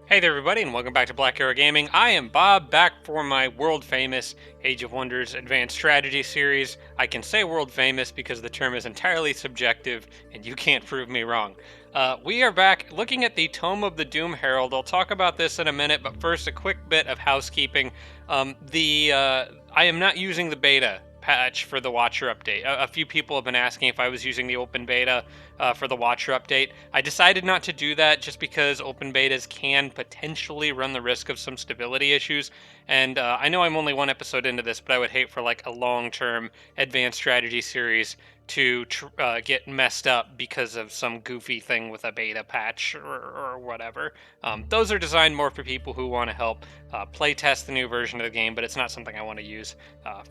Hey there everybody and welcome back to Black Arrow Gaming. I am Bob, back for my world famous Age of Wonders Advanced Strategy series. I can say world famous because the term is entirely subjective and you can't prove me wrong. We are back looking at the Tome of the Doom Herald. I'll talk about this in a minute, but first a quick bit of housekeeping. I am not using the beta patch for the Watcher update. A few people have been asking if I was using the open beta for the Watcher update. I decided not to do that just because open betas can potentially run the risk of some stability issues. And I know I'm only one episode into this, but I would hate for like a long-term advanced strategy series to get messed up because of some goofy thing with a beta patch or whatever. Those are designed more for people who want to help play test the new version of the game, but it's not something I want to use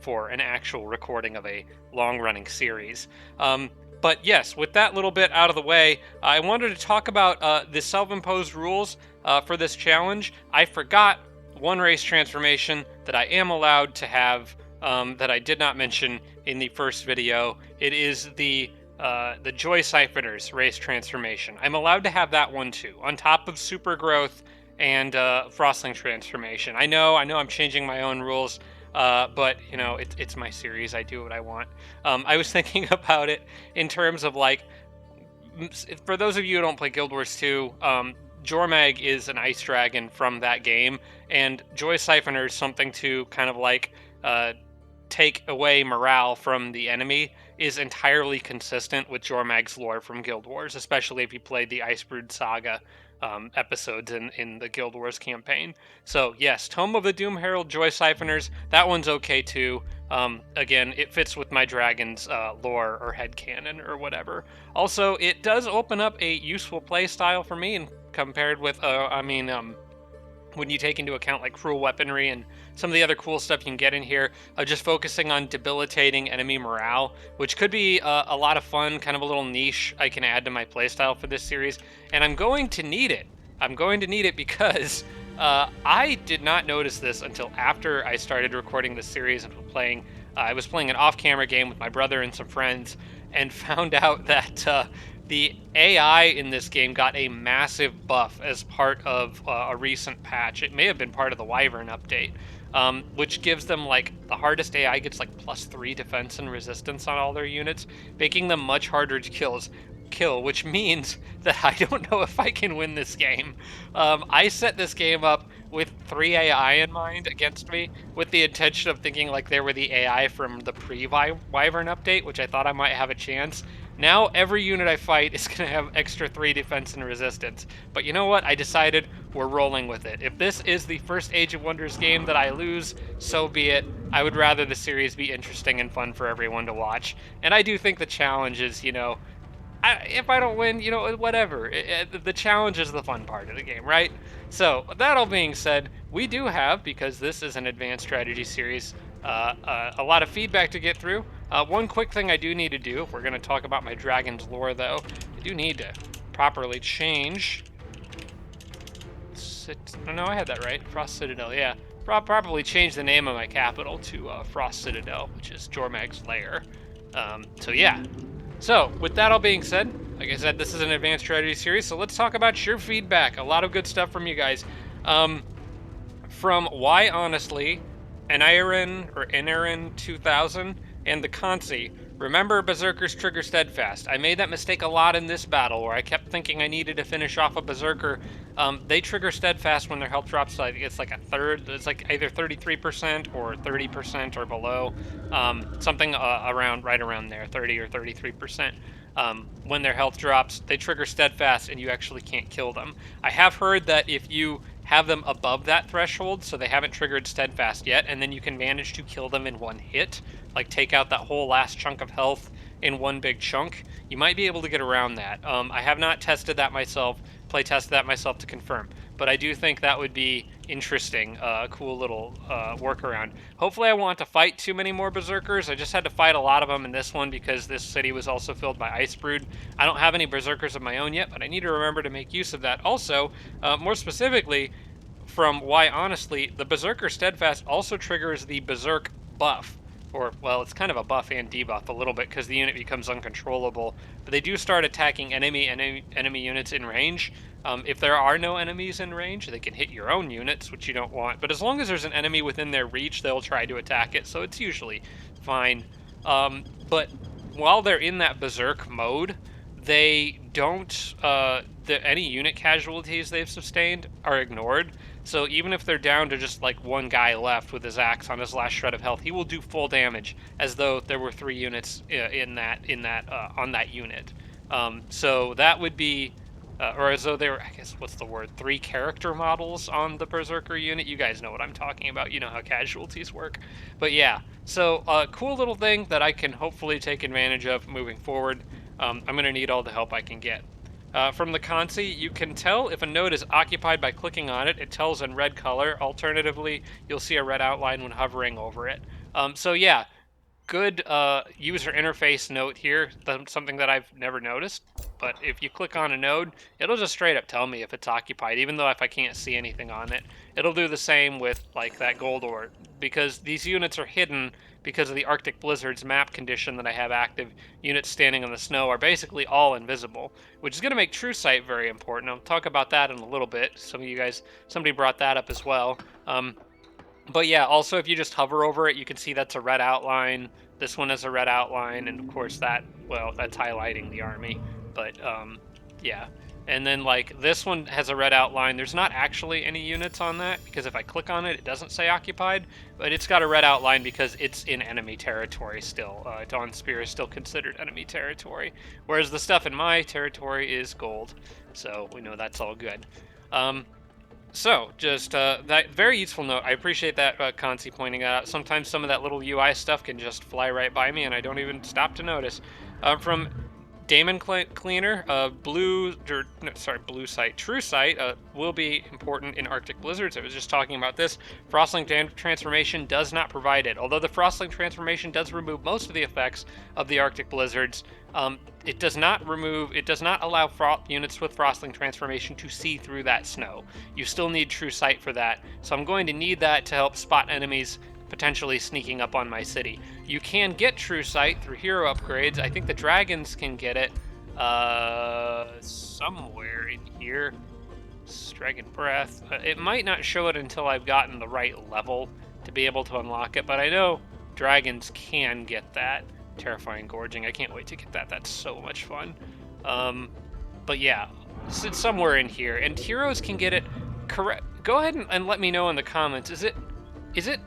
for an actual recording of a long-running series. But yes, with that little bit out of the way, I wanted to talk about the self-imposed rules for this challenge. I forgot one race transformation that I am allowed to have that I did not mention in the first video. It is the Joy Siphoners race transformation. I'm allowed to have that one too, on top of Supergrowth and Frostling transformation. I know I'm changing my own rules, but you know, it's my series. I do what I want. I was thinking about it in terms of like, for those of you who don't play Guild Wars 2, Jormag is an ice dragon from that game, and Joy Siphoner is something to kind of like take away morale from the enemy, is entirely consistent with Jormag's lore from Guild Wars, especially if you played the Icebrood saga episodes in the Guild Wars campaign. So yes, Tome of the Doom Herald Joy Siphoners, that one's okay too. Again, it fits with my dragon's lore or headcanon or whatever. Also, it does open up a useful play style for me, and compared with, when you take into account like cruel weaponry and some of the other cool stuff you can get in here, just focusing on debilitating enemy morale, which could be a lot of fun, kind of a little niche I can add to my playstyle for this series, and I'm going to need it. I'm going to need it because I did not notice this until after I started recording this series and playing. I was playing an off-camera game with my brother and some friends, and found out that the AI in this game got a massive buff as part of a recent patch. It may have been part of the Wyvern update, which gives them like the hardest AI gets like +3 defense and resistance on all their units, making them much harder to kill, which means that I don't know if I can win this game. I set this game up with 3 AI in mind against me, with the intention of thinking like they were the AI from the pre-Wyvern update, which I thought I might have a chance. Now every unit I fight is going to have extra 3 defense and resistance. But you know what? I decided we're rolling with it. If this is the first Age of Wonders game that I lose, so be it. I would rather the series be interesting and fun for everyone to watch. And I do think the challenge is, you know, if I don't win, you know, whatever. The challenge is the fun part of the game, right? So, that all being said, we do have, because this is an advanced strategy series, a lot of feedback to get through. One quick thing I do need to do, if we're going to talk about my dragon's lore though, I do need to properly change... No, I had that right. Frost Citadel, yeah. Properly change the name of my capital to Frost Citadel, which is Jormag's lair. So yeah. So, with that all being said, like I said, this is an advanced strategy series, so let's talk about your feedback. A lot of good stuff from you guys. From Why Honestly, Enirin 2000, and the Consi. Remember, Berserkers trigger Steadfast. I made that mistake a lot in this battle, where I kept thinking I needed to finish off a Berserker. They trigger Steadfast when their health drops, so it's like a third. It's like either 33% or 30% or below. Something right around there, 30 or 33%. When their health drops, they trigger Steadfast, and you actually can't kill them. I have heard that if you have them above that threshold, so they haven't triggered Steadfast yet, and then you can manage to kill them in one hit, like take out that whole last chunk of health in one big chunk, you might be able to get around that. I have not tested that myself, play tested that myself to confirm, but I do think that would be interesting, a cool little workaround. Hopefully I won't have to fight too many more Berserkers. I just had to fight a lot of them in this one because this city was also filled by Icebrood. I don't have any Berserkers of my own yet, but I need to remember to make use of that. Also, more specifically, from Why Honestly, the Berserker Steadfast also triggers the Berserk buff. or, well, it's kind of a buff and debuff a little bit because the unit becomes uncontrollable. But they do start attacking enemy units in range. If there are no enemies in range, they can hit your own units, which you don't want. But as long as there's an enemy within their reach, they'll try to attack it, so it's usually fine. But while they're in that berserk mode, they don't. Any unit casualties they've sustained are ignored. So even if they're down to just like one guy left with his axe on his last shred of health, he will do full damage as though there were 3 units on that unit. So that would be, or as though there were, I guess, what's the word? 3 character models on the Berserker unit. You guys know what I'm talking about. You know how casualties work. But yeah, so cool little thing that I can hopefully take advantage of moving forward. I'm going to need all the help I can get. From the Consi, you can tell if a node is occupied by clicking on it. It tells in red color. Alternatively, you'll see a red outline when hovering over it. So yeah, good user interface note here. That's something that I've never noticed. But if you click on a node, it'll just straight up tell me if it's occupied, even though if I can't see anything on it. It'll do the same with like that gold ore, because these units are hidden because of the Arctic Blizzard's map condition that I have active. Units standing on the snow are basically all invisible, which is going to make True Sight very important. I'll talk about that in a little bit. Somebody brought that up as well. But yeah, also if you just hover over it, you can see that's a red outline. This one has a red outline, and of course that's highlighting the army. But yeah. And then like this one has a red outline. There's not actually any units on that because if I click on it, it doesn't say occupied, but it's got a red outline because it's in enemy territory still. Dawn Spear is still considered enemy territory, whereas the stuff in my territory is gold. So we know that's all good. So, just that very useful note. I appreciate that Consi pointing out. Sometimes some of that little UI stuff can just fly right by me, and I don't even stop to notice. From Damon Cleaner, Blue Sight, True Sight will be important in Arctic Blizzards. I was just talking about this. Frostling Transformation does not provide it. Although the Frostling Transformation does remove most of the effects of the Arctic Blizzards, it does not allow units with Frostling Transformation to see through that snow. You still need True Sight for that, so I'm going to need that to help spot enemies potentially sneaking up on my city. You can get True Sight through hero upgrades. I think the dragons can get it somewhere in here. Dragon Breath. It might not show it until I've gotten the right level to be able to unlock it, but I know dragons can get that. Terrifying Gorging. I can't wait to get that. That's so much fun. But yeah, it's somewhere in here. And heroes can get it correct. Go ahead and let me know in the comments. Is it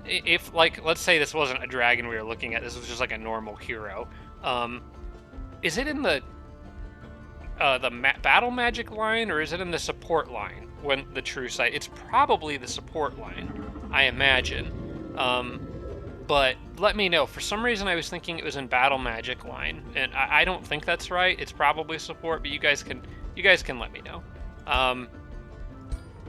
if, like, let's say this wasn't a dragon we were looking at, this was just like a normal hero, is it in the battle magic line, or is it in the support line when the True Sight? It's probably the support line, I imagine. But let me know. For some reason I was thinking it was in battle magic line, and I don't think that's right. It's probably support, but you guys can let me know.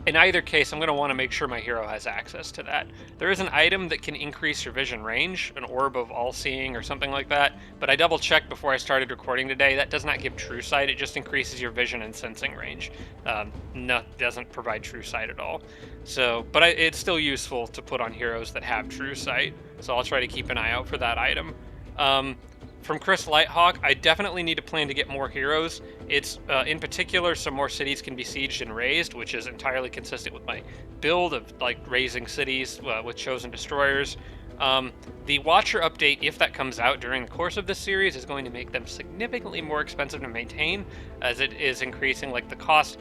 In either case, I'm going to want to make sure my hero has access to that. There is an item that can increase your vision range, an orb of all-seeing or something like that, but I double-checked before I started recording today. That does not give True Sight, it just increases your vision and sensing range. No, doesn't provide True Sight at all. So, but it's still useful to put on heroes that have True Sight, so I'll try to keep an eye out for that item. From Chris Lighthawk, I definitely need to plan to get more heroes. It's, in particular, some more cities can be sieged and razed, which is entirely consistent with my build of, like, razing cities with Chosen Destroyers. The Watcher update, if that comes out during the course of this series, is going to make them significantly more expensive to maintain, as it is increasing, like, the cost.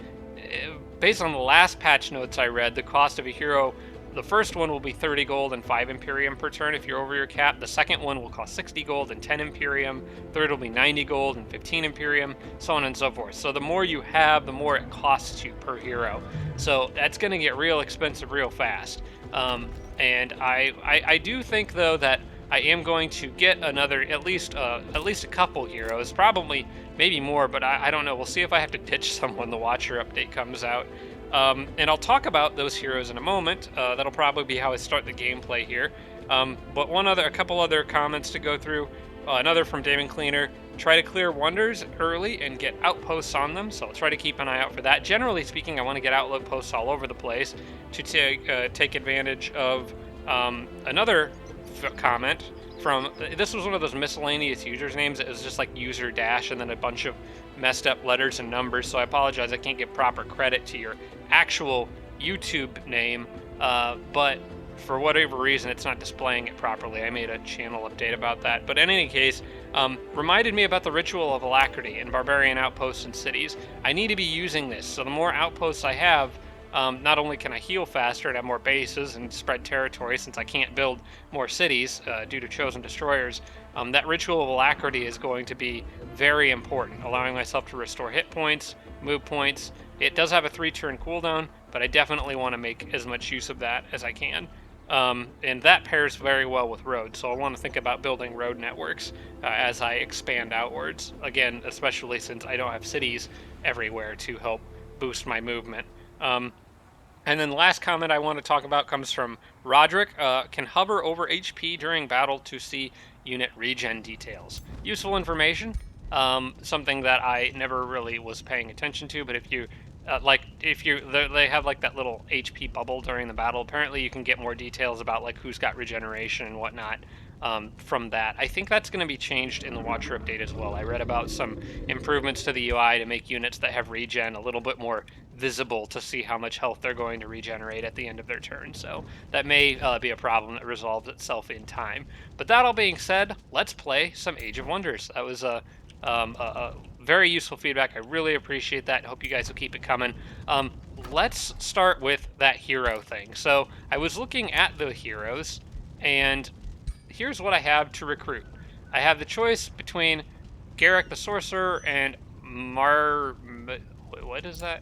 Based on the last patch notes I read, the cost of a hero, the first one will be 30 gold and 5 Imperium per turn if you're over your cap. The second one will cost 60 gold and 10 Imperium. Third will be 90 gold and 15 Imperium, so on and so forth. So the more you have, the more it costs you per hero. So that's going to get real expensive real fast. And I do think, though, that I am going to get another, at least a couple heroes, probably maybe more, but I don't know. We'll see if I have to ditch some when the Watcher update comes out. And I'll talk about those heroes in a moment. That'll probably be how I start the gameplay here. But a couple other comments to go through. Another from Damon Cleaner. Try to clear wonders early and get outposts on them, so I'll try to keep an eye out for that. Generally speaking, I want to get outposts all over the place to take advantage of another comment from, this was one of those miscellaneous users names. It was just like user dash and then a bunch of messed up letters and numbers. So I apologize, I can't give proper credit to your actual YouTube name, but for whatever reason, it's not displaying it properly. I made a channel update about that. But in any case, reminded me about the Ritual of Alacrity and Barbarian Outposts and Cities. I need to be using this. So the more outposts I have, not only can I heal faster and have more bases and spread territory since I can't build more cities due to Chosen Destroyers, that Ritual of Alacrity is going to be very important, allowing myself to restore hit points, move points. It does have a 3-turn cooldown, but I definitely want to make as much use of that as I can. And that pairs very well with road, so I want to think about building road networks as I expand outwards. Again, especially since I don't have cities everywhere to help boost my movement. And then the last comment I want to talk about comes from Roderick. Can hover over HP during battle to see unit regen details. Useful information. Something that I never really was paying attention to, but if you they have like that little HP bubble during the battle. Apparently you can get more details about like who's got regeneration and whatnot from that. I think that's going to be changed in the Watcher update as well. I read about some improvements to the UI to make units that have regen a little bit more visible to see how much health they're going to regenerate at the end of their turn. So that may be a problem that resolves itself in time. But that all being said, let's play some Age of Wonders. That was a very useful feedback. I really appreciate that. I hope you guys will keep it coming. Let's start with that hero thing. So I was looking at the heroes, and here's what I have to recruit. I have the choice between Garrick the Sorcerer and what is that?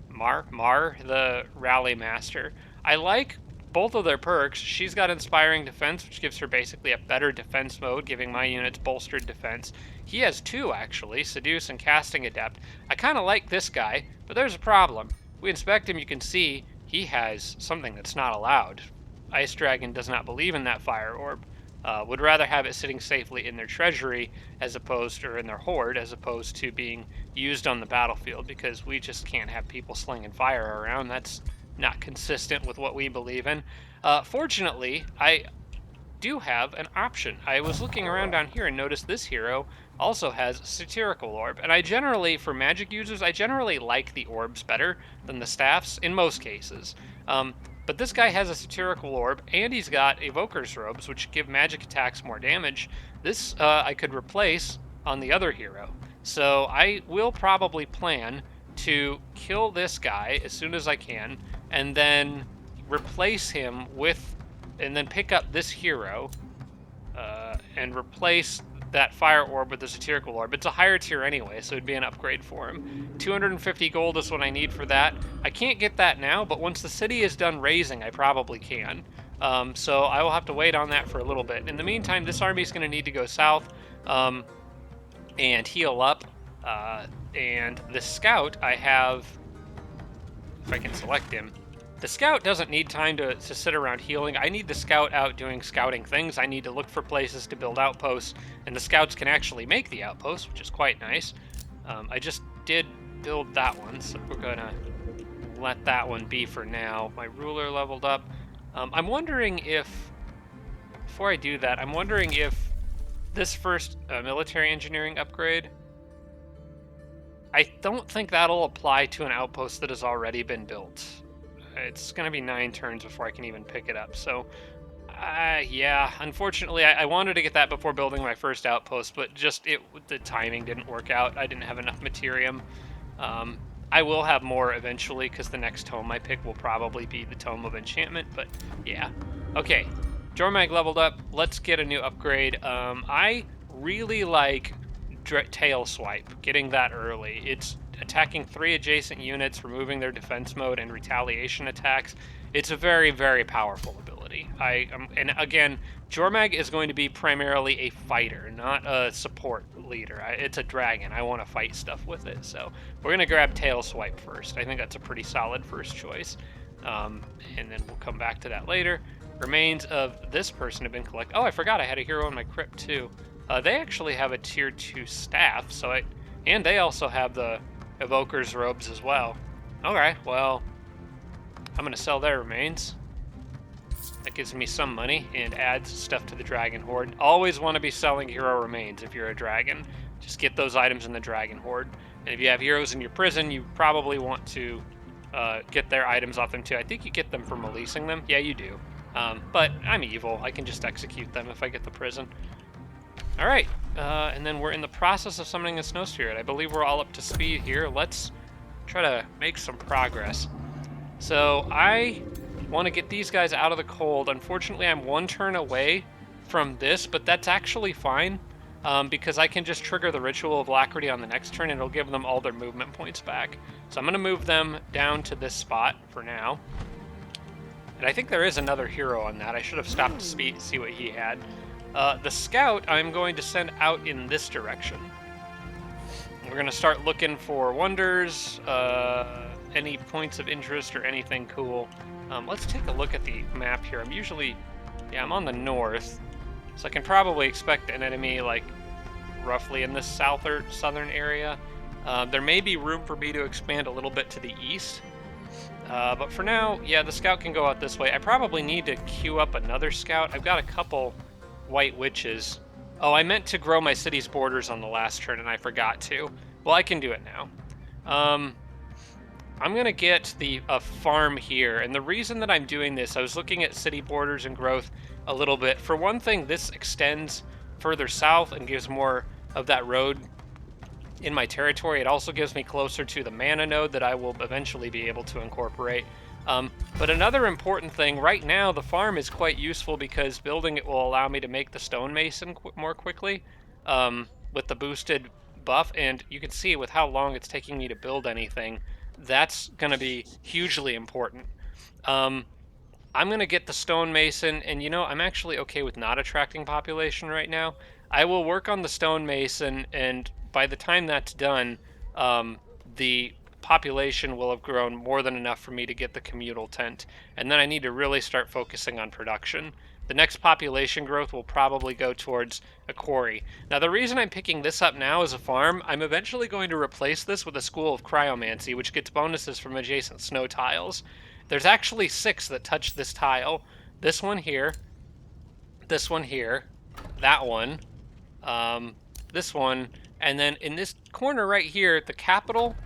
Mar the Rally Master. I like both of their perks. She's got Inspiring Defense, which gives her basically a better defense mode, giving my units bolstered defense. He has 2, actually, Seduce and Casting Adept. I kind of like this guy, but there's a problem. If we inspect him, you can see he has something that's not allowed. Ice Dragon does not believe in that Fire Orb. Would rather have it sitting safely in their treasury or in their hoard as opposed to being used on the battlefield, because we just can't have people slinging fire around. That's not consistent with what we believe in. Fortunately, I do have an option. I was looking around down here and noticed this hero also has Satirical Orb, and I generally, for magic users, I generally like the orbs better than the staffs in most cases. But this guy has a Satirical Orb, and he's got Evoker's Robes, which give magic attacks more damage. This I could replace on the other hero. So I will probably plan to kill this guy as soon as I can, and then replace him with, and then pick up this hero, and replace that Fire Orb with the Satirical Orb. It's a higher tier anyway, so it'd be an upgrade for him. 250 gold is what I need for that. I can't get that now, but once the city is done raising, I probably can. So I will have to wait on that for a little bit. In the meantime, this army is going to need to go south and heal up. And the scout, I have, if I can select him, the scout doesn't need time to sit around healing. I need the scout out doing scouting things. I need to look for places to build outposts, and the scouts can actually make the outposts, which is quite nice. I just did build that one, so we're going to let that one be for now. My ruler leveled up. I'm wondering if, before I do that, I'm wondering if this first military engineering upgrade, I don't think that'll apply to an outpost that has already been built. It's going to be 9 turns before I can even pick it up. So, yeah, unfortunately, I wanted to get that before building my first outpost, but the timing didn't work out. I didn't have enough materium. I will have more eventually, because the next tome I pick will probably be the Tome of Enchantment, but yeah. Okay, Jormag leveled up. Let's get a new upgrade. I really like Tail Swipe, getting that early. It's attacking 3 adjacent units, removing their defense mode, and retaliation attacks. It's a very, very powerful ability. And again, Jormag is going to be primarily a fighter, not a support leader. It's a dragon. I want to fight stuff with it, so we're going to grab Tail Swipe first. I think that's a pretty solid first choice, and then we'll come back to that later. Remains of this person have been collected. Oh, I forgot I had a hero in my crypt too. They actually have a tier 2 staff, and they also have the Evoker's Robes as well. Okay, well, I'm going to sell their remains. That gives me some money and adds stuff to the dragon hoard. Always want to be selling hero remains if you're a dragon. Just get those items in the dragon hoard. And if you have heroes in your prison, you probably want to get their items off them too. I think you get them from releasing them. Yeah, you do. But I'm evil. I can just execute them if I get the prison. All right, and then we're in the process of summoning a snow spirit. I believe we're all up to speed here. Let's try to make some progress. So I want to get these guys out of the cold. Unfortunately, I'm one turn away from this, but that's actually fine because I can just trigger the Ritual of Alacrity on the next turn and it'll give them all their movement points back. So I'm going to move them down to this spot for now. And I think there is another hero on that. I should have stopped to see what he had. The scout I'm going to send out in this direction. We're going to start looking for wonders, any points of interest or anything cool. Let's take a look at the map here. I'm on the north, so I can probably expect an enemy like roughly in this southern area. There may be room for me to expand a little bit to the east, but for now, yeah, the scout can go out this way. I probably need to queue up another scout. I've got a couple white witches. Oh, I meant to grow my city's borders on the last turn, and I forgot to. Well, I can do it now. I'm going to get a farm here, and the reason that I'm doing this, I was looking at city borders and growth a little bit. For one thing, this extends further south and gives more of that road in my territory. It also gives me closer to the mana node that I will eventually be able to incorporate. But another important thing, right now the farm is quite useful because building it will allow me to make the stonemason more quickly with the boosted buff, and you can see with how long it's taking me to build anything, that's going to be hugely important. I'm going to get the stonemason, and I'm actually okay with not attracting population right now. I will work on the stonemason, and by the time that's done, the population will have grown more than enough for me to get the communal tent, and then I need to really start focusing on production. The next population growth will probably go towards a quarry. Now, the reason I'm picking this up now as a farm, I'm eventually going to replace this with a school of cryomancy, which gets bonuses from adjacent snow tiles. There's actually 6 that touch this tile. This one here, this one here, that one, this one, and then in this corner right here, the capital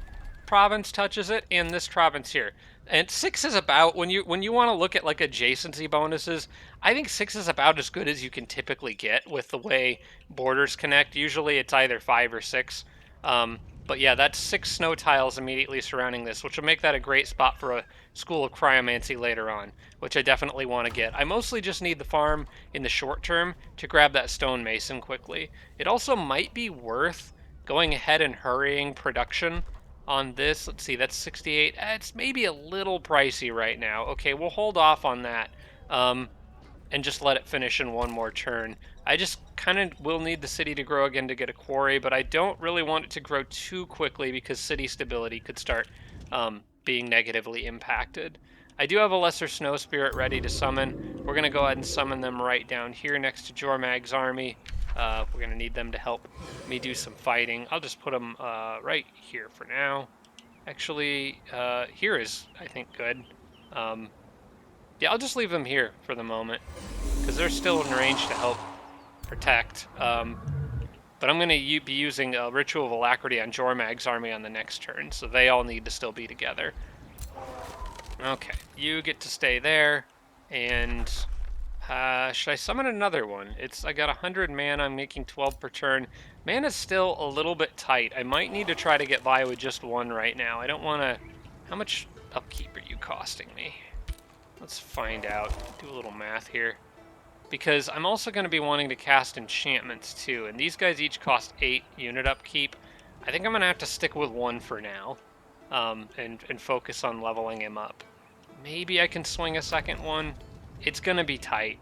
province touches it, and this province here. And 6 is about, when you want to look at like adjacency bonuses, I think 6 is about as good as you can typically get with the way borders connect. Usually it's either 5 or 6. But yeah, that's 6 snow tiles immediately surrounding this, which will make that a great spot for a school of cryomancy later on, which I definitely want to get. I mostly just need the farm in the short term to grab that stonemason quickly. It also might be worth going ahead and hurrying production on this. Let's see, that's 68. It's maybe a little pricey right now. Okay, we'll hold off on that and just let it finish in one more turn. I just kind of will need the city to grow again to get a quarry, but I don't really want it to grow too quickly because city stability could start being negatively impacted. I do have a lesser snow spirit ready to summon. We're going to go ahead and summon them right down here next to Jormag's army. We're going to need them to help me do some fighting. I'll just put them right here for now. Actually, here is, I think, good. Yeah, I'll just leave them here for the moment, because they're still in range to help protect. But I'm going to be using a Ritual of Alacrity on Jormag's army on the next turn, so they all need to still be together. Okay, you get to stay there, and should I summon another one? I got 100 mana, I'm making 12 per turn. Mana's still a little bit tight. I might need to try to get by with just one right now. I don't want to... How much upkeep are you costing me? Let's find out. Do a little math here. Because I'm also going to be wanting to cast enchantments too, and these guys each cost 8 unit upkeep. I think I'm going to have to stick with one for now, and focus on leveling him up. Maybe I can swing a second one. It's going to be tight,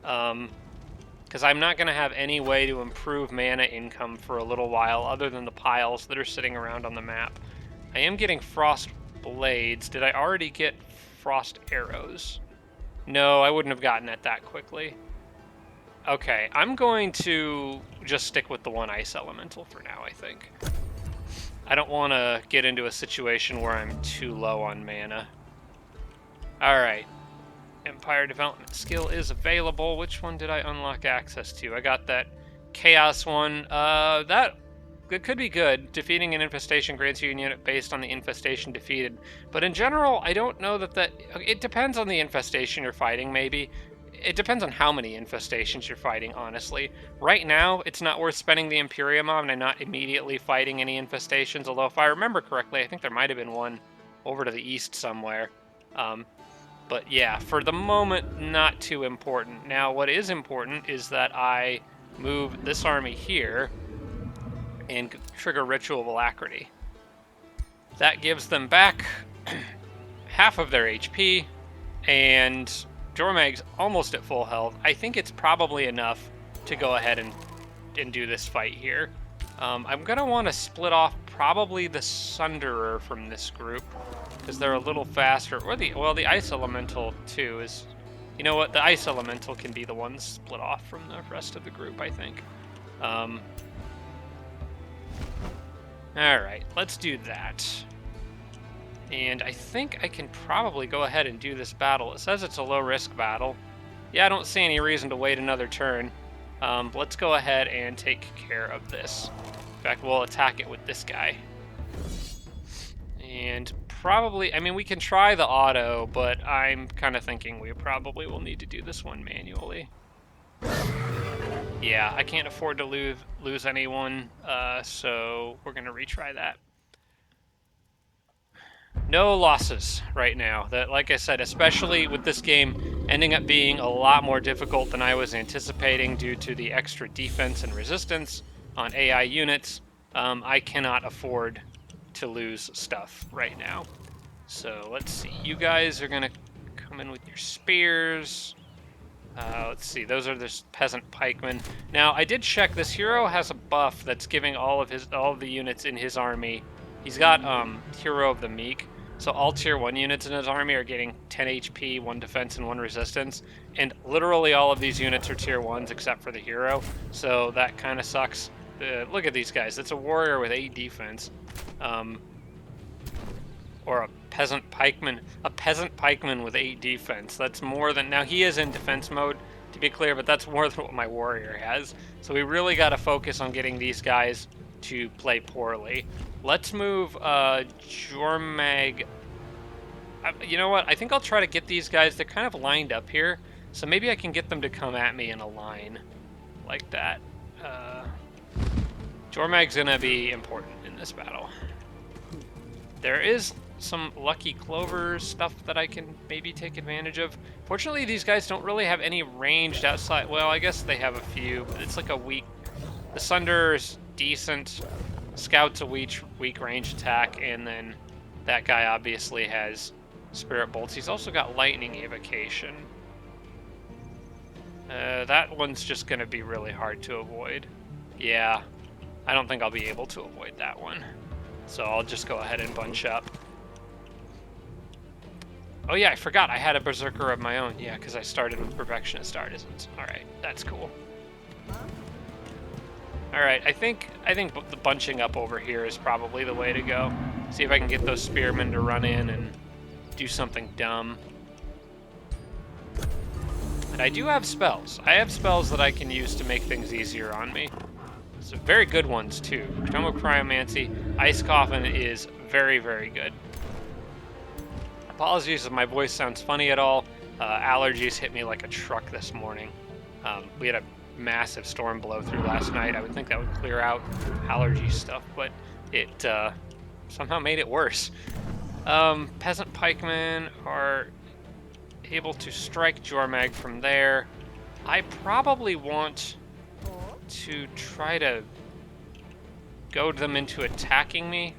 because I'm not going to have any way to improve mana income for a little while other than the piles that are sitting around on the map. I am getting frost blades. Did I already get frost arrows? No, I wouldn't have gotten it that quickly. Okay, I'm going to just stick with the one ice elemental for now, I think. I don't want to get into a situation where I'm too low on mana. Alright. Empire development skill is available. Which one did I unlock access to? I got that chaos one. That it could be good. Defeating an infestation grants you a unit based on the infestation defeated. But in general, I don't know that it depends on the infestation you're fighting, maybe. It depends on how many infestations you're fighting, honestly. Right now, it's not worth spending the Imperium on and not immediately fighting any infestations, although if I remember correctly, I think there might have been one over to the east somewhere. But yeah, for the moment, not too important. Now, what is important is that I move this army here and trigger Ritual of Alacrity. That gives them back half of their HP, and Jormag's almost at full health. I think it's probably enough to go ahead and do this fight here. I'm going to want to split off probably the Sunderer from this group, because they're a little faster. Or the Ice Elemental, too, is... You know what? The Ice Elemental can be the one split off from the rest of the group, I think. Alright, let's do that. And I think I can probably go ahead and do this battle. It says it's a low-risk battle. Yeah, I don't see any reason to wait another turn. Let's go ahead and take care of this. In fact, we'll attack it with this guy. And probably, I mean, we can try the auto, but I'm kind of thinking we probably will need to do this one manually. Yeah, I can't afford to lose anyone, so we're going to retry that. No losses right now. That, like I said, especially with this game ending up being a lot more difficult than I was anticipating due to the extra defense and resistance on AI units, I cannot afford to lose stuff right now. So let's see. You guys are going to come in with your spears. Let's see, those are the peasant pikemen. Now, I did check, this hero has a buff that's giving all of the units in his army. He's got Hero of the Meek, so all tier 1 units in his army are getting 10 HP, 1 defense, and 1 resistance. And literally all of these units are tier 1s except for the hero, so that kind of sucks. Look at these guys, it's a warrior with 8 defense. Or a peasant pikeman with 8 defense. That's more than... Now, he is in defense mode, to be clear, but that's more than what my warrior has. So we really got to focus on getting these guys to play poorly. Let's move Jormag. You know what? I think I'll try to get these guys. They're kind of lined up here, so maybe I can get them to come at me in a line like that. Jormag's going to be important in this battle. There is some Lucky Clovers stuff that I can maybe take advantage of. Fortunately, these guys don't really have any ranged outside. Well, I guess they have a few, but it's like a weak... The Sunder is decent. Scout's a weak range attack, and then that guy obviously has Spirit Bolts. He's also got Lightning Evocation. That one's just going to be really hard to avoid. Yeah, I don't think I'll be able to avoid that one. So I'll just go ahead and bunch up. Oh yeah, I forgot I had a Berserker of my own. Yeah, because I started with Perfectionist Artisans. Alright, that's cool. Alright, I think the bunching up over here is probably the way to go. See if I can get those spearmen to run in and do something dumb. And I do have spells. I have spells that I can use to make things easier on me. So very good ones too. Tome of Cryomancy. Ice Coffin is very, very good. Apologies if my voice sounds funny at all. Allergies hit me like a truck this morning. We had a massive storm blow through last night. I would think that would clear out allergy stuff, but it somehow made it worse. Peasant pikemen are able to strike Jormag from there. I probably want to try to goad them into attacking me,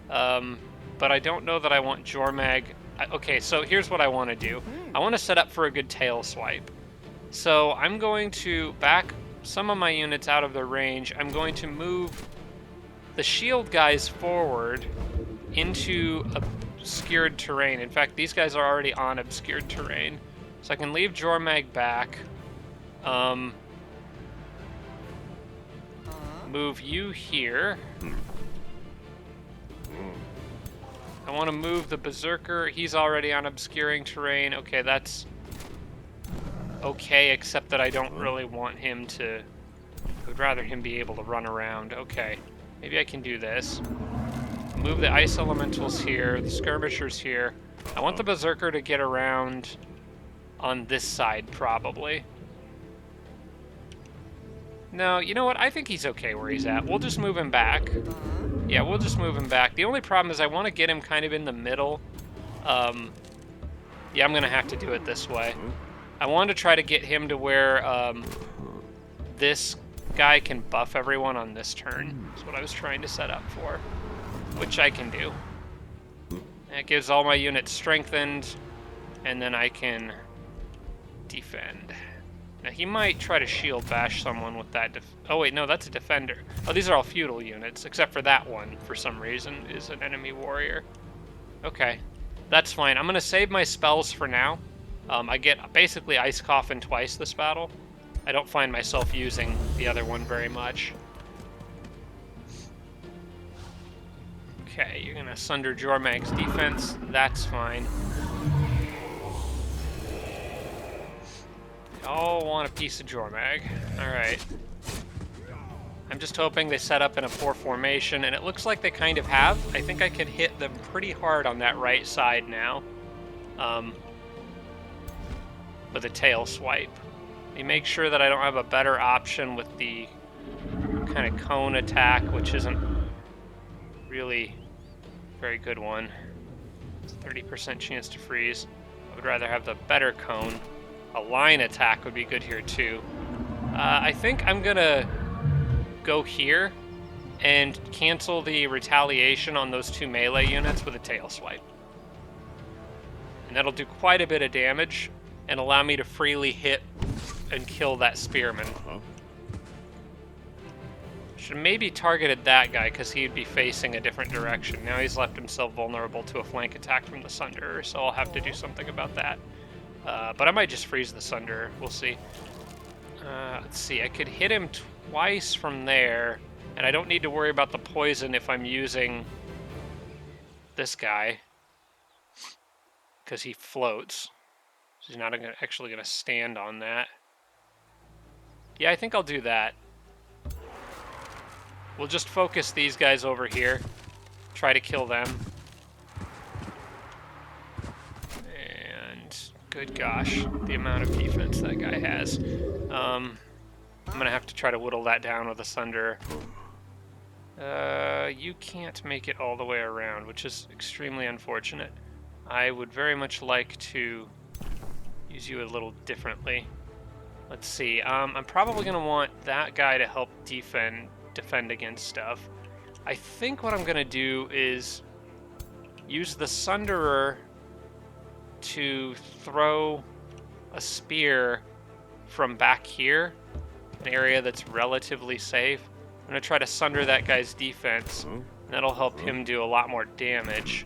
but I don't know that I want Jormag. Okay, so here's what I want to do. I want to set up for a good tail swipe. So I'm going to back some of my units out of their range. I'm going to move the shield guys forward into obscured terrain. In fact, these guys are already on obscured terrain. So I can leave Jormag back. Move you here. I want to move the Berserker. He's already on obscuring terrain. Okay, that's okay, except that I don't really want him to... I would rather him be able to run around. Okay, maybe I can do this. Move the ice elementals here, the skirmishers here. I want the berserker to get around on this side, probably. No, you know what? I think he's okay where he's at. We'll just move him back. Yeah, we'll just move him back. The only problem is I want to get him kind of in the middle. Yeah, I'm going to have to do it this way. I want to try to get him to where this guy can buff everyone on this turn. That's what I was trying to set up for, which I can do. That gives all my units strengthened, and then I can defend. Now, he might try to shield bash someone with that. Oh, wait, no, that's a defender. Oh, these are all feudal units, except for that one, for some reason, is an enemy warrior. Okay, that's fine. I'm going to save my spells for now. I get basically Ice Coffin twice this battle. I don't find myself using the other one very much. Okay, you're going to sunder Jormag's defense. That's fine. All want a piece of Jormag. Alright. I'm just hoping they set up in a 4 formation, and it looks like they kind of have. I think I can hit them pretty hard on that right side now. With a tail swipe. Let me make sure that I don't have a better option with the kind of cone attack, which isn't really a very good one. It's a 30% chance to freeze. I would rather have the better cone. A line attack would be good here too. I think I'm gonna go here and cancel the retaliation on those 2 melee units with a tail swipe. And that'll do quite a bit of damage and allow me to freely hit and kill that spearman. Should have maybe targeted that guy because he'd be facing a different direction. Now he's left himself vulnerable to a flank attack from the Sunderer, so I'll have to do something about that. But I might just freeze the Sunderer. We'll see. Let's see. I could hit him twice from there, and I don't need to worry about the poison if I'm using this guy, because he floats. So he's not actually going to stand on that. Yeah, I think I'll do that. We'll just focus these guys over here. Try to kill them. And good gosh, the amount of defense that guy has. I'm going to have to try to whittle that down with a Sunderer. You can't make it all the way around, which is extremely unfortunate. I would very much like to use you a little differently. Let's see. I'm probably going to want that guy to help defend against stuff. I think what I'm going to do is use the Sunderer to throw a spear from back here, an area that's relatively safe. I'm going to try to sunder that guy's defense, and that'll help him do a lot more damage.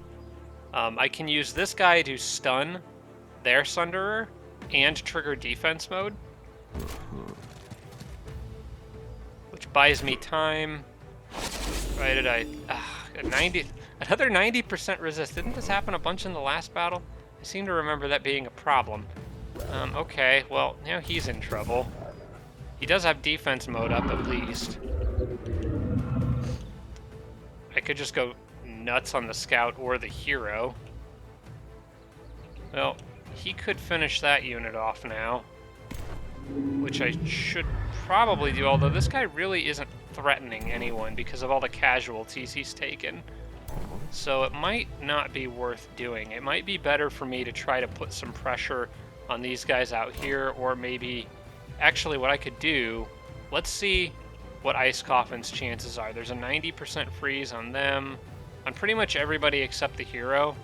I can use this guy to stun their Sunderer and trigger defense mode, which buys me time. Why did I... another 90% resist. Didn't this happen a bunch in the last battle? I seem to remember that being a problem. Okay, well, now he's in trouble. He does have defense mode up, at least. I could just go nuts on the scout or the hero. Well, he could finish that unit off now, which I should probably do, although this guy really isn't threatening anyone because of all the casualties he's taken. So it might not be worth doing. It might be better for me to try to put some pressure on these guys out here, or maybe... Actually, what I could do... Let's see what Ice Coffin's chances are. There's a 90% freeze on them, on pretty much everybody except the hero.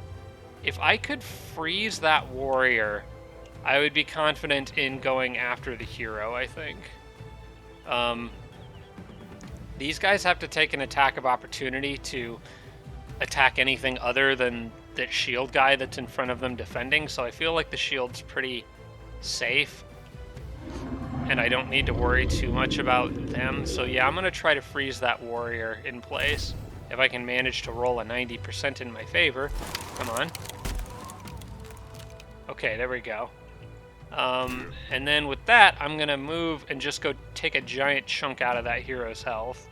If I could freeze that warrior, I would be confident in going after the hero, I think. These guys have to take an attack of opportunity to attack anything other than that shield guy that's in front of them defending, so I feel like the shield's pretty safe, and I don't need to worry too much about them. So yeah, I'm going to try to freeze that warrior in place. If I can manage to roll a 90% in my favor. Come on. Okay, there we go. And then with that, I'm going to move and just go take a giant chunk out of that hero's health.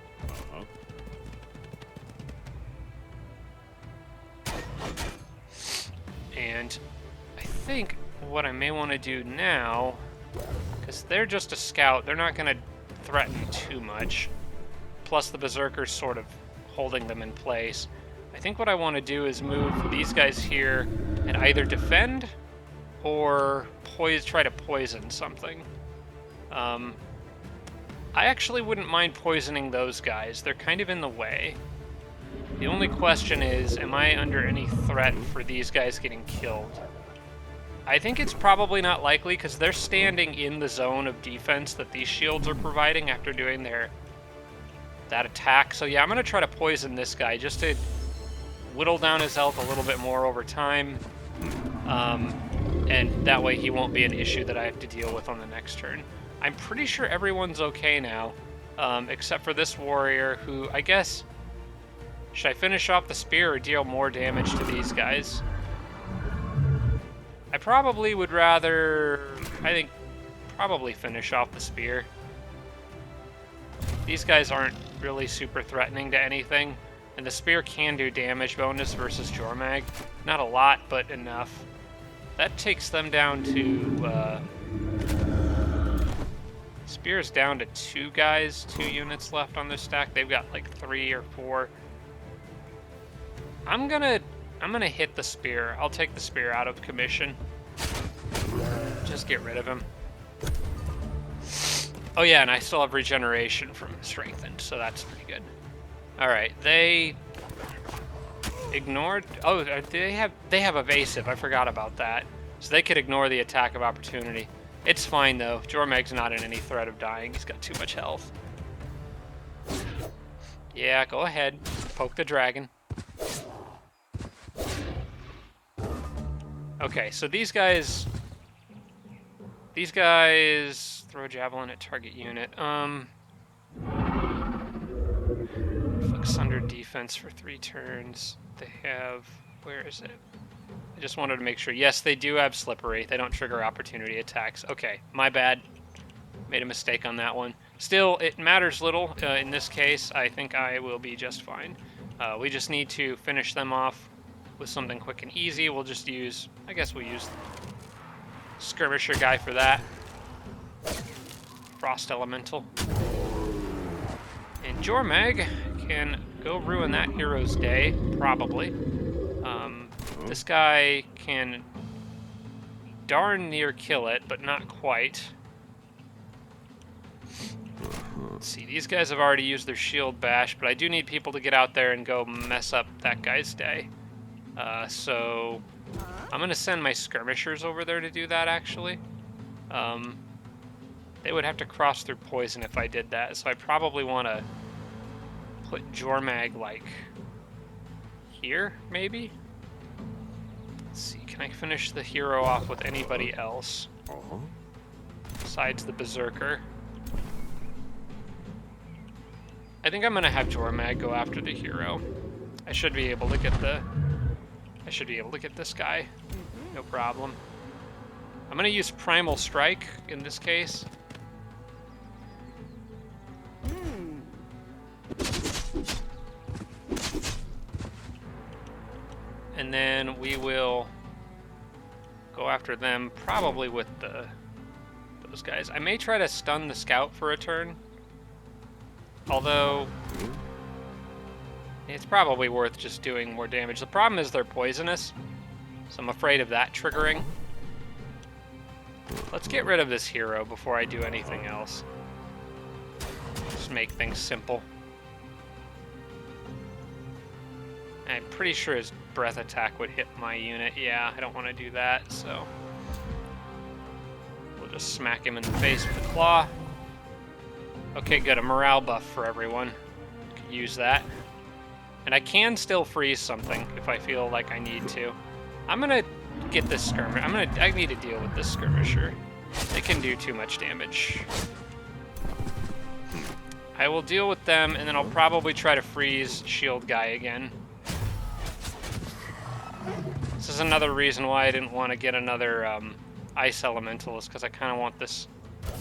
And I think what I may want to do now, because they're just a scout, they're not going to threaten too much. Plus the Berserker's sort of holding them in place. I think what I want to do is move these guys here and either defend or try to poison something. I actually wouldn't mind poisoning those guys. They're kind of in the way. The only question is, am I under any threat for these guys getting killed? I think it's probably not likely because they're standing in the zone of defense that these shields are providing after doing that attack. So yeah, I'm going to try to poison this guy just to whittle down his health a little bit more over time. And that way he won't be an issue that I have to deal with on the next turn. I'm pretty sure everyone's okay now, except for this warrior who, I guess, should I finish off the spear or deal more damage to these guys? I probably would rather, probably finish off the spear. These guys aren't really super threatening to anything, and the spear can do damage bonus versus Jormag. Not a lot, but enough. That takes them down to, Spear's down to 2 guys, 2 units left on this stack. They've got like 3 or 4. I'm gonna hit the spear. I'll take the spear out of commission. Just get rid of him. Oh yeah, and I still have regeneration from strengthened, so that's pretty good. Alright, they ignored... Oh, they have evasive. I forgot about that. So they could ignore the attack of opportunity. It's fine, though. Jormag's not in any threat of dying. He's got too much health. Yeah, go ahead. Poke the dragon. Okay, so these guys throw a javelin at target unit. Focus under defense for 3 turns. They have... Where is it? I just wanted to make sure. Yes, they do have slippery. They don't trigger opportunity attacks. Okay, my bad. Made a mistake on that one. Still, it matters little. In this case, I think I will be just fine. We just need to finish them off with something quick and easy. We'll just use... I guess we'll use Skirmisher guy for that. Frost Elemental. And Jormag can go ruin that hero's day, probably. This guy can darn near kill it, but not quite. Let's see, these guys have already used their shield bash, but I do need people to get out there and go mess up that guy's day. So I'm going to send my skirmishers over there to do that, actually. They would have to cross through poison if I did that, so I probably want to put Jormag, like, here, maybe? Let's see, can I finish the hero off with anybody else? Besides the Berserker. I think I'm going to have Jormag go after the hero. I should be able to get this guy. No problem. I'm going to use Primal Strike in this case. And then we will go after them, probably with those guys. I may try to stun the scout for a turn. Although, it's probably worth just doing more damage. The problem is they're poisonous, so I'm afraid of that triggering. Let's get rid of this hero before I do anything else. Just make things simple. I'm pretty sure his breath attack would hit my unit. Yeah, I don't want to do that, so we'll just smack him in the face with a claw. Okay, good. A morale buff for everyone. Could use that. And I can still freeze something if I feel like I need to. I'm gonna get this skirmisher. I need to deal with this skirmisher. It can do too much damage. I will deal with them, and then I'll probably try to freeze shield guy again. This is another reason why I didn't want to get another ice elementals because I kind of want this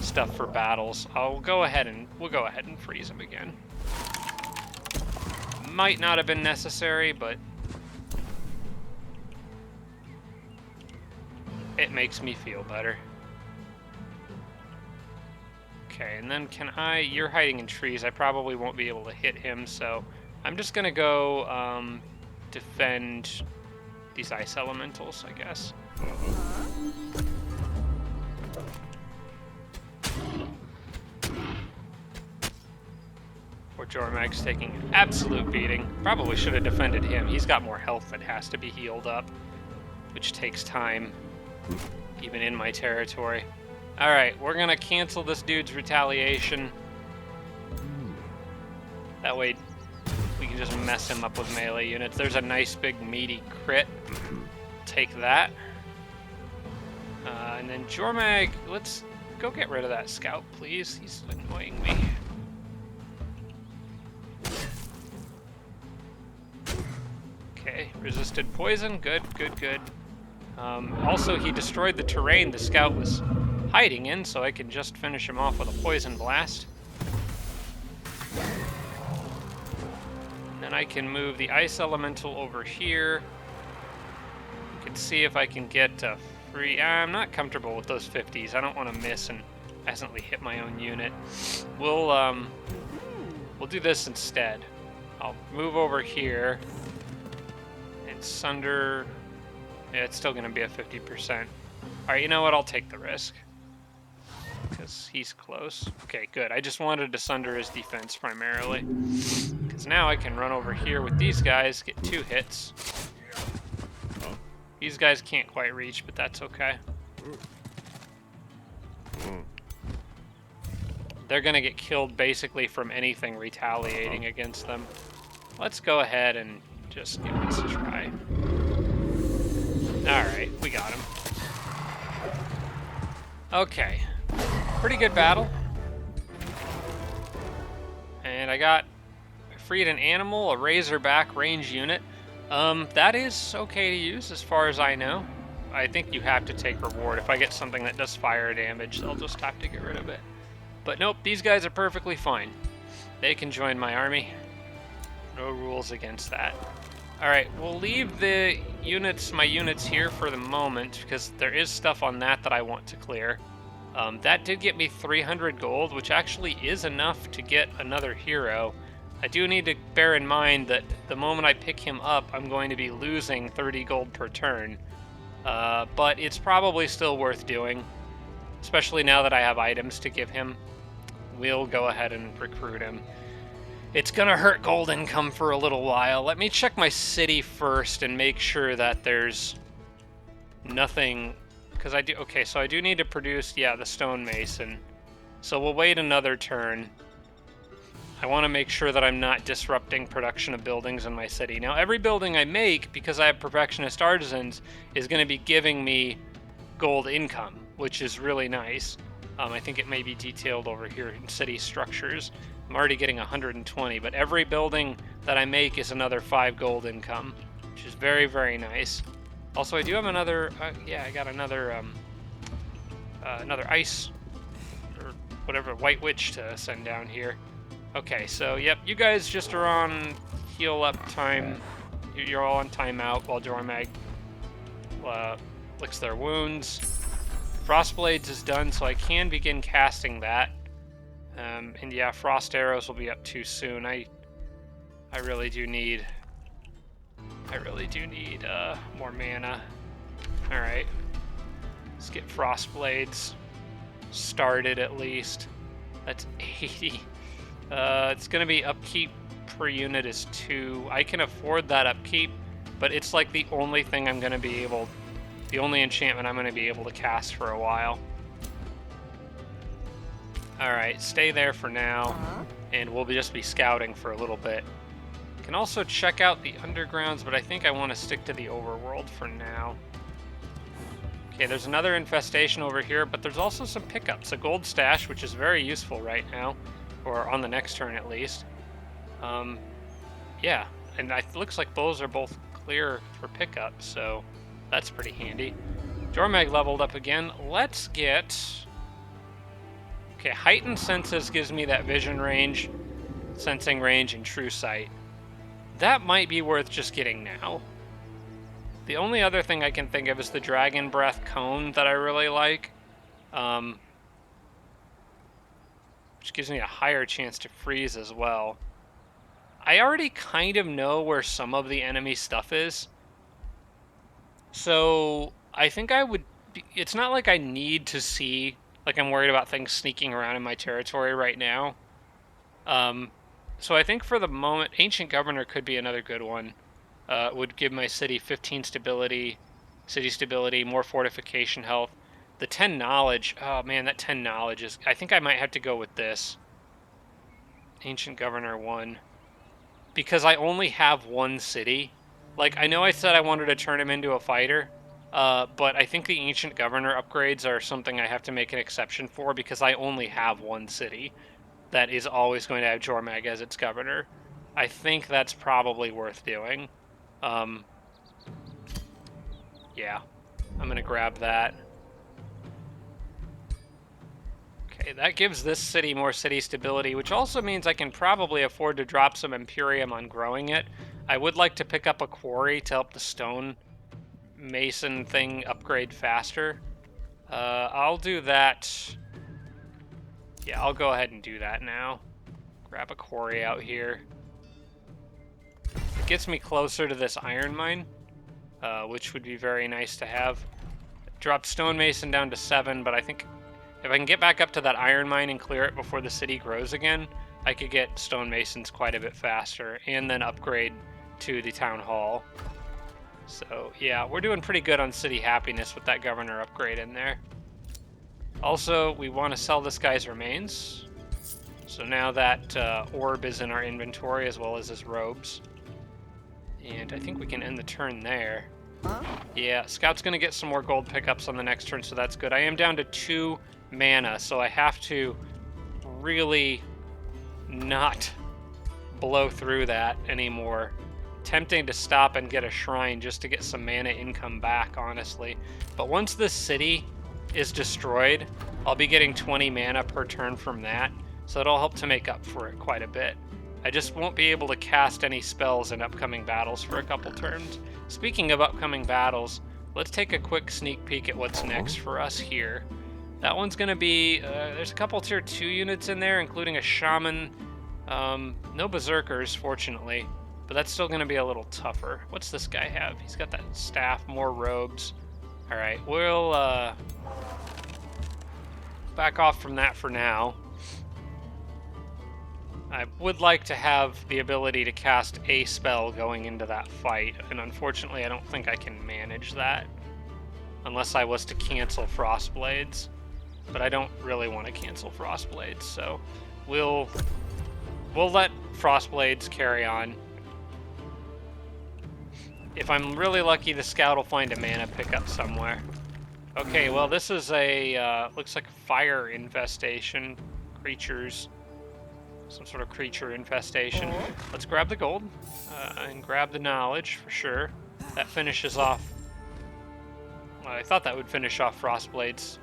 stuff for battles. We'll go ahead and freeze him again. Might not have been necessary, but it makes me feel better. Okay, and then you're hiding in trees. I probably won't be able to hit him, so I'm just gonna go defend these ice elementals, I guess. Poor Jormag's taking an absolute beating. Probably should have defended him. He's got more health that has to be healed up, which takes time, even in my territory. Alright, we're gonna cancel this dude's retaliation. That way we can just mess him up with melee units. There's a nice big meaty crit. Take that. And then Jormag, let's go get rid of that scout, please. He's annoying me. Okay, resisted poison. Good, good, good. Also, he destroyed the terrain the scout was hiding in, so I can just finish him off with a poison blast. And then I can move the ice elemental over here. You can see if I can get free. I'm not comfortable with those 50s. I don't want to miss and accidentally hit my own unit. We'll do this instead. I'll move over here and sunder. Yeah, it's still going to be a 50%. Alright, you know what? I'll take the risk. Because he's close. Okay, good. I just wanted to sunder his defense primarily. Because now I can run over here with these guys, get 2 hits. These guys can't quite reach, but that's okay. They're going to get killed basically from anything retaliating against them. Let's go ahead and just give this a try. Alright, we got him. Okay. Pretty good battle. And I freed an animal, a razorback range unit. That is okay to use as far as I know. I think you have to take reward. If I get something that does fire damage, I'll just have to get rid of it. But nope, these guys are perfectly fine. They can join my army. No rules against that. Alright, we'll leave my units here for the moment, because there is stuff on that I want to clear. That did get me 300 gold, which actually is enough to get another hero. I do need to bear in mind that the moment I pick him up, I'm going to be losing 30 gold per turn. But it's probably still worth doing, especially now that I have items to give him. We'll go ahead and recruit him. It's gonna hurt gold income for a little while. Let me check my city first and make sure that there's nothing, because so I do need to produce, the stonemason. So we'll wait another turn. I want to make sure that I'm not disrupting production of buildings in my city. Now, every building I make, because I have perfectionist artisans, is going to be giving me gold income, which is really nice. I think it may be detailed over here in city structures. I'm already getting 120, but every building that I make is another 5 gold income, which is very, very nice. Also, I do have another, I got another ice, or whatever, white witch to send down here. Okay, so, yep, you guys just are on heal up time. You're all on timeout while Jormag licks their wounds. Frostblades is done, so I can begin casting that. And yeah, frost arrows will be up too soon. I really do need more mana. All right, let's get Frostblades started at least. That's 80. It's gonna be upkeep per unit is 2. I can afford that upkeep, but it's like the only enchantment I'm gonna be able to cast for a while. All right, stay there for now, and we'll just be scouting for a little bit. Can also check out the undergrounds, but I think I want to stick to the overworld for now. Okay, there's another infestation over here, but there's also some pickups. A gold stash, which is very useful right now, or on the next turn at least. Yeah, and it looks like those are both clear for pickup, so that's pretty handy. Jormag leveled up again. Let's get... Okay, heightened senses gives me that vision range, sensing range, and true sight. That might be worth just getting now. The only other thing I can think of is the Dragon Breath Cone that I really like. Which gives me a higher chance to freeze as well. I already kind of know where some of the enemy stuff is. So I think I would... It's not like I need to see... Like I'm worried about things sneaking around in my territory right now. So I think for the moment, Ancient Governor could be another good one. Would give my city 15 stability, city stability, more fortification health. The 10 knowledge, oh man, that 10 knowledge is... I think I might have to go with this. Ancient Governor 1. Because I only have one city. Like, I know I said I wanted to turn him into a fighter, but I think the Ancient Governor upgrades are something I have to make an exception for because I only have one city that is always going to have Jormag as its governor. I think that's probably worth doing. Yeah, I'm going to grab that. Okay, that gives this city more city stability, which also means I can probably afford to drop some Imperium on growing it. I would like to pick up a quarry to help the stone mason thing upgrade faster. I'll do that. Yeah, I'll go ahead and do that now. Grab a quarry out here. It gets me closer to this iron mine, which would be very nice to have. Drop stonemason down to 7, but I think if I can get back up to that iron mine and clear it before the city grows again, I could get stonemasons quite a bit faster and then upgrade to the town hall. So yeah, we're doing pretty good on city happiness with that governor upgrade in there. Also, we want to sell this guy's remains. So now that orb is in our inventory as well as his robes. And I think we can end the turn there. Yeah, Scout's going to get some more gold pickups on the next turn, so that's good. I am down to 2 mana, so I have to really not blow through that anymore. Tempting to stop and get a shrine just to get some mana income back, honestly. But once this city is destroyed, I'll be getting 20 mana per turn from that, so it'll help to make up for it quite a bit. I just won't be able to cast any spells in upcoming battles for a couple turns. Speaking of upcoming battles, let's take a quick sneak peek at what's next for us here. That one's going to be, there's a couple tier 2 units in there, including a shaman. No berserkers, fortunately, but that's still going to be a little tougher. What's this guy have? He's got that staff, more robes. All right, we'll back off from that for now. I would like to have the ability to cast a spell going into that fight, and unfortunately I don't think I can manage that unless I was to cancel Frostblades. But I don't really want to cancel Frostblades, so we'll let Frostblades carry on. If I'm really lucky, the scout will find a mana pickup somewhere. Okay, well this is a, looks like fire infestation, creatures, some sort of creature infestation. Let's grab the gold, and grab the knowledge for sure. That finishes off, well, I thought that would finish off Frostblades,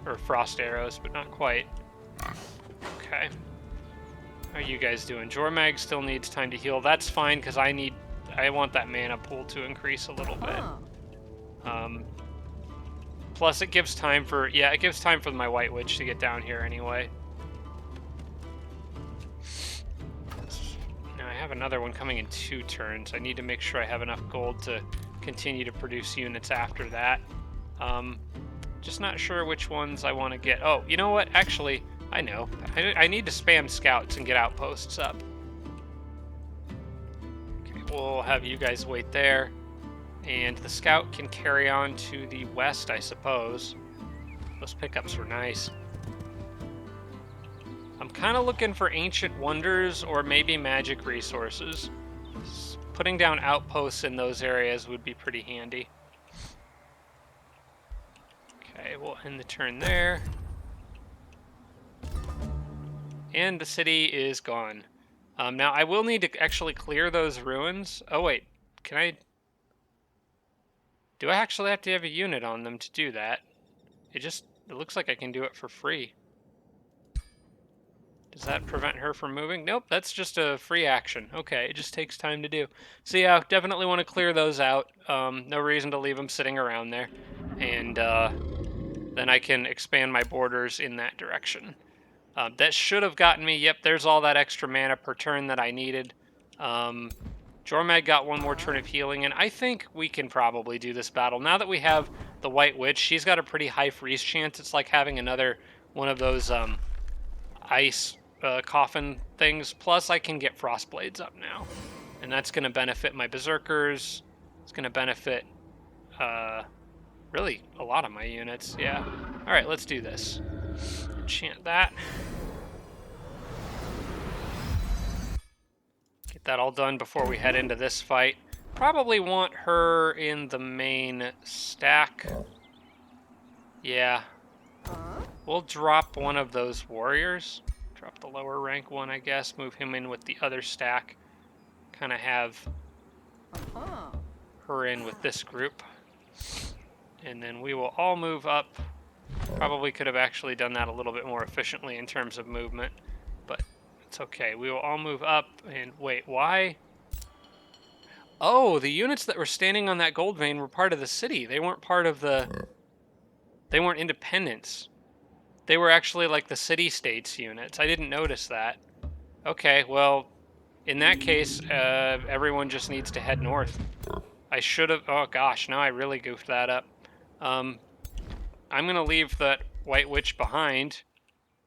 or Frost Arrows, but not quite. Okay. How are you guys doing? Jormag still needs time to heal. That's fine, because I want that mana pool to increase a little bit. Plus it gives time for, yeah, it gives time for my White Witch to get down here anyway. Now I have another one coming in 2 turns. I need to make sure I have enough gold to continue to produce units after that. Just not sure which ones I want to get. Oh, you know what? Actually, I know. I need to spam scouts and get outposts up. Okay, we'll have you guys wait there. And the scout can carry on to the west, I suppose. Those pickups were nice. I'm kind of looking for ancient wonders or maybe magic resources. Putting down outposts in those areas would be pretty handy. Okay, we'll end the turn there. And the city is gone. Now, I will need to actually clear those ruins. Oh, wait. Can I... Do I actually have to have a unit on them to do that? It looks like I can do it for free. Does that prevent her from moving? Nope, that's just a free action. Okay, it just takes time to do. So yeah, definitely want to clear those out. No reason to leave them sitting around there. And then I can expand my borders in that direction. That should have gotten me, yep, there's all that extra mana per turn that I needed. Jormag got one more turn of healing, and I think we can probably do this battle. Now that we have the White Witch, she's got a pretty high freeze chance. It's like having another one of those ice coffin things. Plus, I can get Frostblades up now, and that's going to benefit my Berserkers. It's going to benefit really a lot of my units, yeah. All right, let's do this. Enchant that. Get that all done before we head into this fight. Probably want her in the main stack. Yeah. We'll drop one of those warriors. Drop the lower rank one, I guess. Move him in with the other stack. Kind of have her in with this group. And then we will all move up. Probably could have actually done that a little bit more efficiently in terms of movement, but it's okay. We will all move up, and wait, why? Oh, the units that were standing on that gold vein were part of the city. They weren't part of the... They weren't independents. They were actually like the city-states units. I didn't notice that. Okay, well, in that case, everyone just needs to head north. I should have... Oh gosh, now I really goofed that up. I'm going to leave that White Witch behind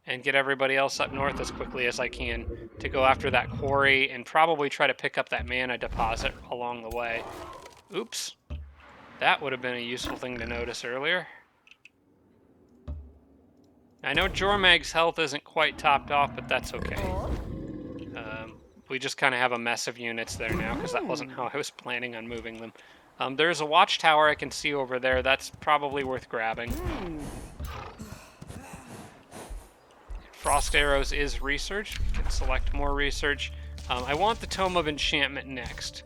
and get everybody else up north as quickly as I can to go after that quarry and probably try to pick up that mana deposit along the way. Oops. That would have been a useful thing to notice earlier. I know Jormag's health isn't quite topped off, but that's okay. We just kind of have a mess of units there now because that wasn't how I was planning on moving them. There's a watchtower I can see over there. That's probably worth grabbing. Frost Arrows is research. We can select more research. I want the Tome of Enchantment next.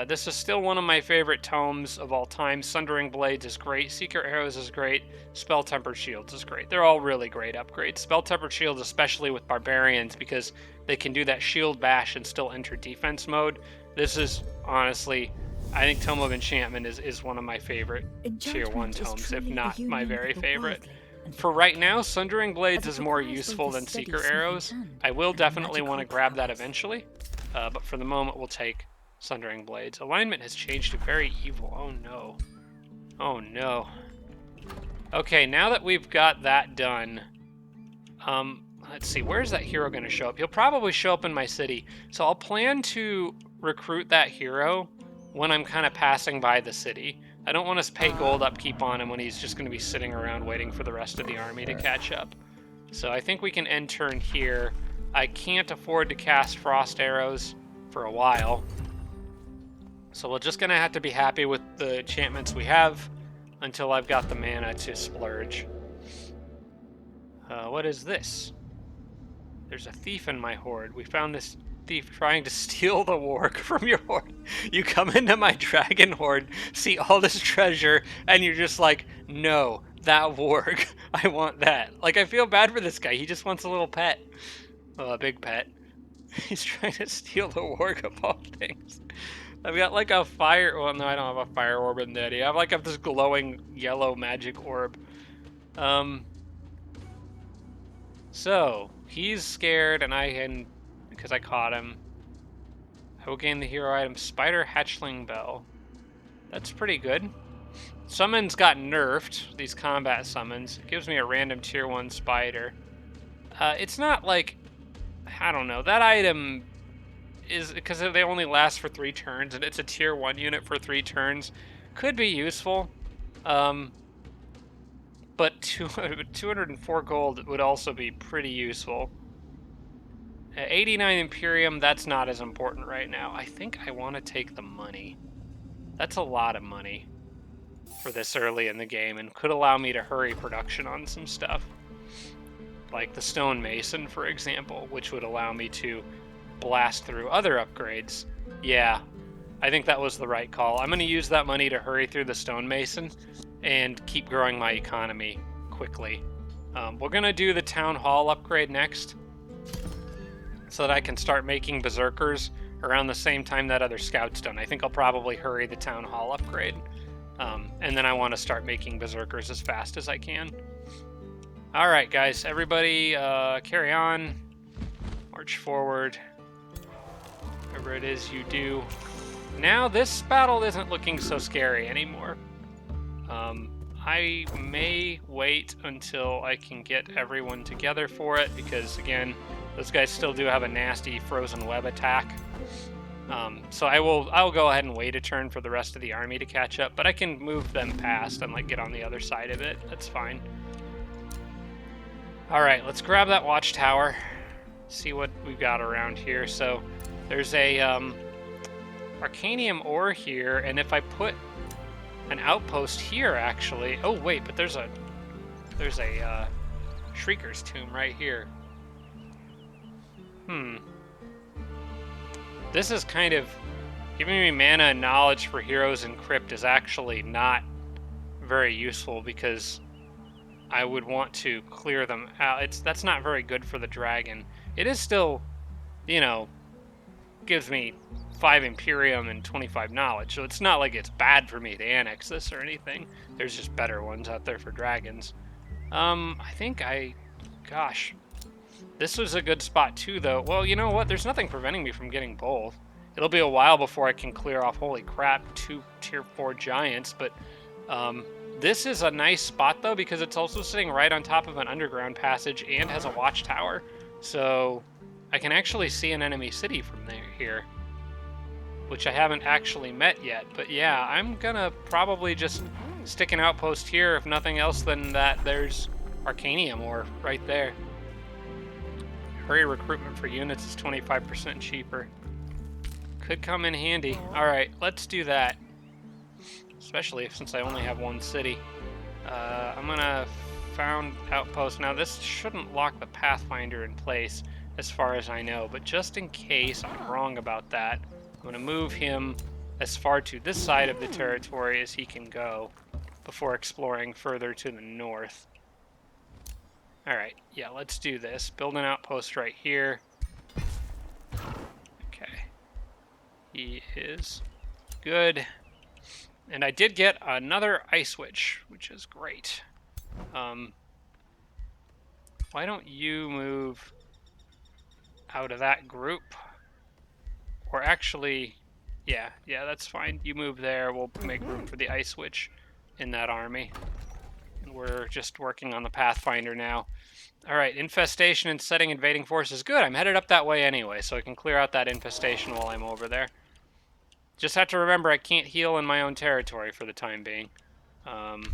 This is still one of my favorite tomes of all time. Sundering Blades is great. Seeker Arrows is great. Spell Tempered Shields is great. They're all really great upgrades. Spell Tempered Shields, especially with Barbarians, because they can do that shield bash and still enter defense mode. This is, honestly, I think Tome of Enchantment is one of my favorite Tier 1 tomes, if not my very favorite. For right now, Sundering Blades is more useful than Seeker Arrows. I will definitely want to grab that eventually, but for the moment we'll take Sundering Blades. Alignment has changed to very evil. Oh no. Oh no. Okay, now that we've got that done, let's see, where's that hero going to show up? He'll probably show up in my city, so I'll plan to recruit that hero when I'm kind of passing by the city. I don't want to pay gold upkeep on him when he's just going to be sitting around waiting for the rest of the army to catch up. So I think we can end turn here. I can't afford to cast Frost Arrows for a while. So we're just going to have to be happy with the enchantments we have until I've got the mana to splurge. What is this? There's a thief in my horde. We found this thief trying to steal the warg from your horde. You come into my dragon horde, see all this treasure, and you're just like, no, that warg, I want that. Like, I feel bad for this guy. He just wants a little pet. Well, a big pet. He's trying to steal the warg of all things. I've got like a fire... Well, no, I don't have a fire orb in that. I have like this glowing yellow magic orb. So, he's scared, and I can... Because I caught him. I will gain the hero item Spider Hatchling Bell. That's pretty good. Summons got nerfed, these combat summons. It gives me a random tier 1 spider. It's not like... I don't know. That item is... Because they only last for 3 turns, and it's a tier 1 unit for 3 turns. Could be useful. But 204 gold would also be pretty useful. 89 Imperium, that's not as important right now. I think I want to take the money. That's a lot of money for this early in the game and could allow me to hurry production on some stuff. Like the Stone Mason, for example, which would allow me to blast through other upgrades. Yeah, I think that was the right call. I'm going to use that money to hurry through the stonemason and keep growing my economy quickly. We're going to do the town hall upgrade next so that I can start making berserkers around the same time that other scout's done. I think I'll probably hurry the town hall upgrade. And then I want to start making berserkers as fast as I can. All right, guys, everybody carry on. March forward. Whatever it is you do. Now this battle isn't looking so scary anymore. I may wait until I can get everyone together for it because, again, those guys still do have a nasty frozen web attack. So I'll go ahead and wait a turn for the rest of the army to catch up, but I can move them past and like get on the other side of it. That's fine. All right, let's grab that watchtower. See what we've got around here. So there's a Arcanium ore here, and if I put an outpost here, actually. Oh wait, but there's a Shrieker's tomb right here. This is kind of giving me mana and knowledge for heroes in crypt is actually not very useful because I would want to clear them out. That's not very good for the dragon. It is still, you know, gives me 5 Imperium and 25 knowledge, so it's not like it's bad for me to annex this or anything. There's just better ones out there for dragons. Gosh, this was a good spot too, though. Well, you know what? There's nothing preventing me from getting both. It'll be a while before I can clear off, holy crap, 2 tier 4 giants, but this is a nice spot, though, because it's also sitting right on top of an underground passage and has a watchtower, so I can actually see an enemy city from here, which I haven't actually met yet. But yeah, I'm gonna probably just stick an outpost here, if nothing else than that there's Arcanium ore right there. Hurry recruitment for units is 25% cheaper. Could come in handy. Alright, let's do that. Especially since I only have one city. I'm gonna found outpost. Now this shouldn't lock the Pathfinder in place as far as I know, but just in case I'm wrong about that, I'm gonna move him as far to this side of the territory as he can go before exploring further to the north. Alright, yeah, let's do this. Build an outpost right here. Okay. He is good. And I did get another Ice Witch, which is great. Why don't you move out of that group? Or actually, yeah, that's fine. You move there, we'll make room for the Ice Witch in that army. And we're just working on the Pathfinder now. Alright, infestation and setting invading forces. Good, I'm headed up that way anyway, so I can clear out that infestation while I'm over there. Just have to remember I can't heal in my own territory for the time being. Gosh,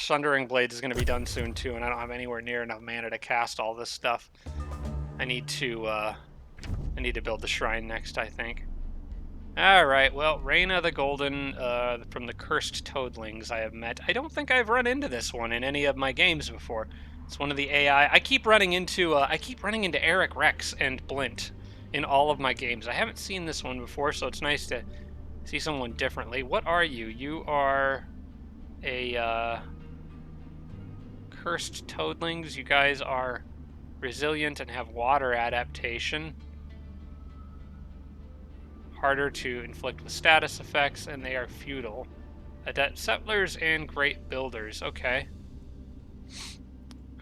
Sundering Blades is going to be done soon too, and I don't have anywhere near enough mana to cast all this stuff. I need to build the shrine next, I think. Alright, well, Reyna the Golden from the Cursed Toadlings I have met. I don't think I've run into this one in any of my games before. It's one of the AI. I keep running into Eric Rex and Blint in all of my games. I haven't seen this one before, so it's nice to see someone differently. What are you? You are a Cursed Toadlings. You guys are resilient and have water adaptation. Harder to inflict with status effects, and they are feudal. Adept settlers and great builders. Okay.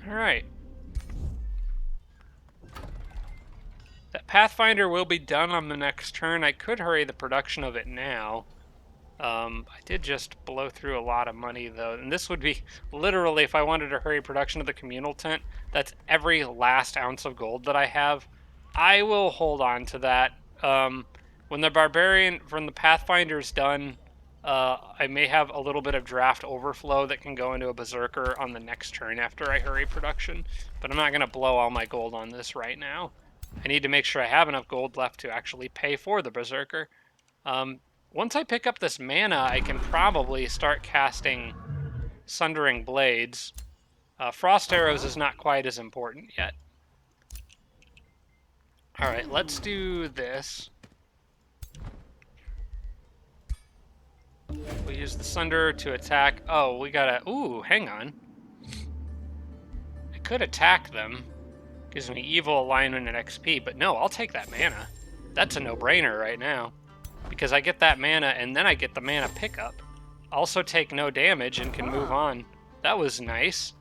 Alright. That Pathfinder will be done on the next turn. I could hurry the production of it now. I did just blow through a lot of money, though. And this would be, literally, if I wanted to hurry production of the communal tent, that's every last ounce of gold that I have. I will hold on to that. When the Pathfinder's done, I may have a little bit of draft overflow that can go into a Berserker on the next turn after I hurry production. But I'm not going to blow all my gold on this right now. I need to make sure I have enough gold left to actually pay for the Berserker. Once I pick up this mana, I can probably start casting Sundering Blades. Frost Arrows is not quite as important yet. Alright, let's do this. We'll use the Sunder to attack. Oh, we gotta... Ooh, hang on. I could attack them. Gives me evil alignment and XP, but no, I'll take that mana. That's a no-brainer right now. Because I get that mana, and then I get the mana pickup. Also take no damage and can move on. That was nice.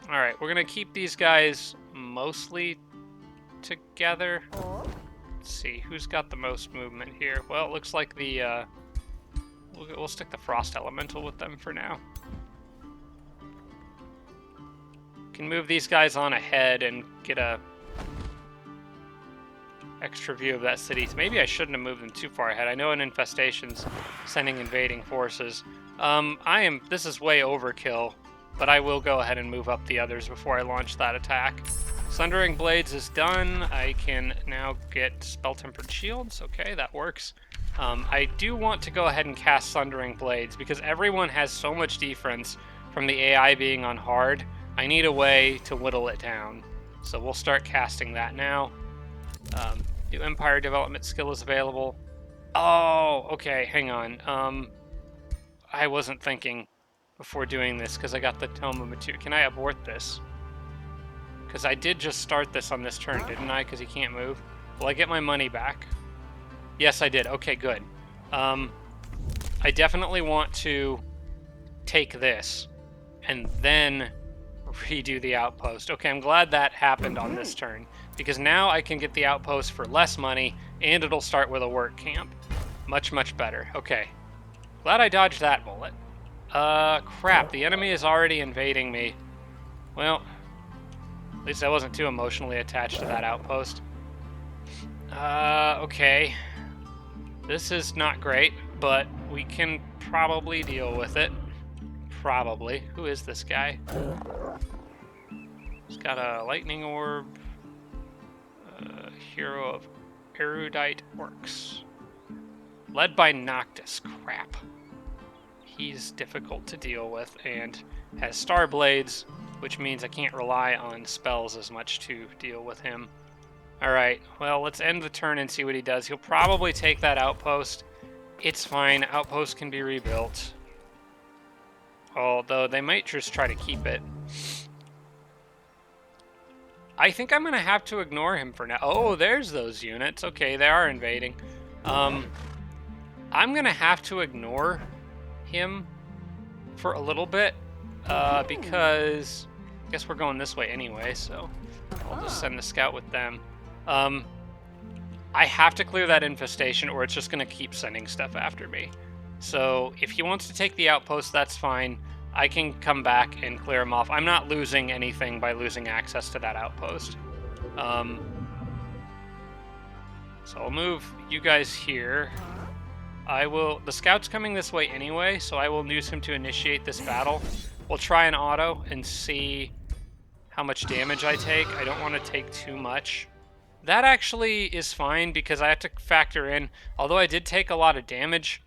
Alright, we're gonna keep these guys mostly together. Let's see, who's got the most movement here? Well, it looks like the, we'll stick the Frost Elemental with them for now. Can move these guys on ahead and get a extra view of that city. Maybe I shouldn't have moved them too far ahead. I know an infestation's sending invading forces. This is way overkill, but I will go ahead and move up the others before I launch that attack. Sundering Blades is done. I can now get Spell-Tempered Shields. Okay, that works. I do want to go ahead and cast Sundering Blades because everyone has so much defense from the AI being on hard. I need a way to whittle it down. So we'll start casting that now. New Empire Development skill is available. Oh, okay, hang on. I wasn't thinking before doing this because I got the Tome of Material. Can I abort this? Because I did just start this on this turn, didn't I? Because he can't move. Will I get my money back? Yes, I did. Okay, good. I definitely want to take this and then redo the outpost. Okay, I'm glad that happened on this turn because now I can get the outpost for less money and it'll start with a work camp. Much, much better. Okay. Glad I dodged that bullet. Crap. The enemy is already invading me. Well, at least I wasn't too emotionally attached to that outpost. Okay. This is not great, but we can probably deal with it. Probably. Who is this guy? He's got a lightning orb. Hero of erudite orcs. Led by Noctis. Crap. He's difficult to deal with and has star blades, which means I can't rely on spells as much to deal with him. Alright, well, let's end the turn and see what he does. He'll probably take that outpost. It's fine. Outpost can be rebuilt. Although they might just try to keep it. I think I'm going to have to ignore him for now. Oh, there's those units. Okay, they are invading. I'm going to have to ignore him for a little bit because I guess we're going this way anyway, so I'll just send the scout with them. I have to clear that infestation or it's just going to keep sending stuff after me. So if he wants to take the outpost, that's fine. I can come back and clear him off. I'm not losing anything by losing access to that outpost. So I'll move you guys here. The scout's coming this way anyway, so I will use him to initiate this battle. We'll try an auto and see how much damage I take. I don't want to take too much. That actually is fine because I have to factor in, although I did take a lot of damage,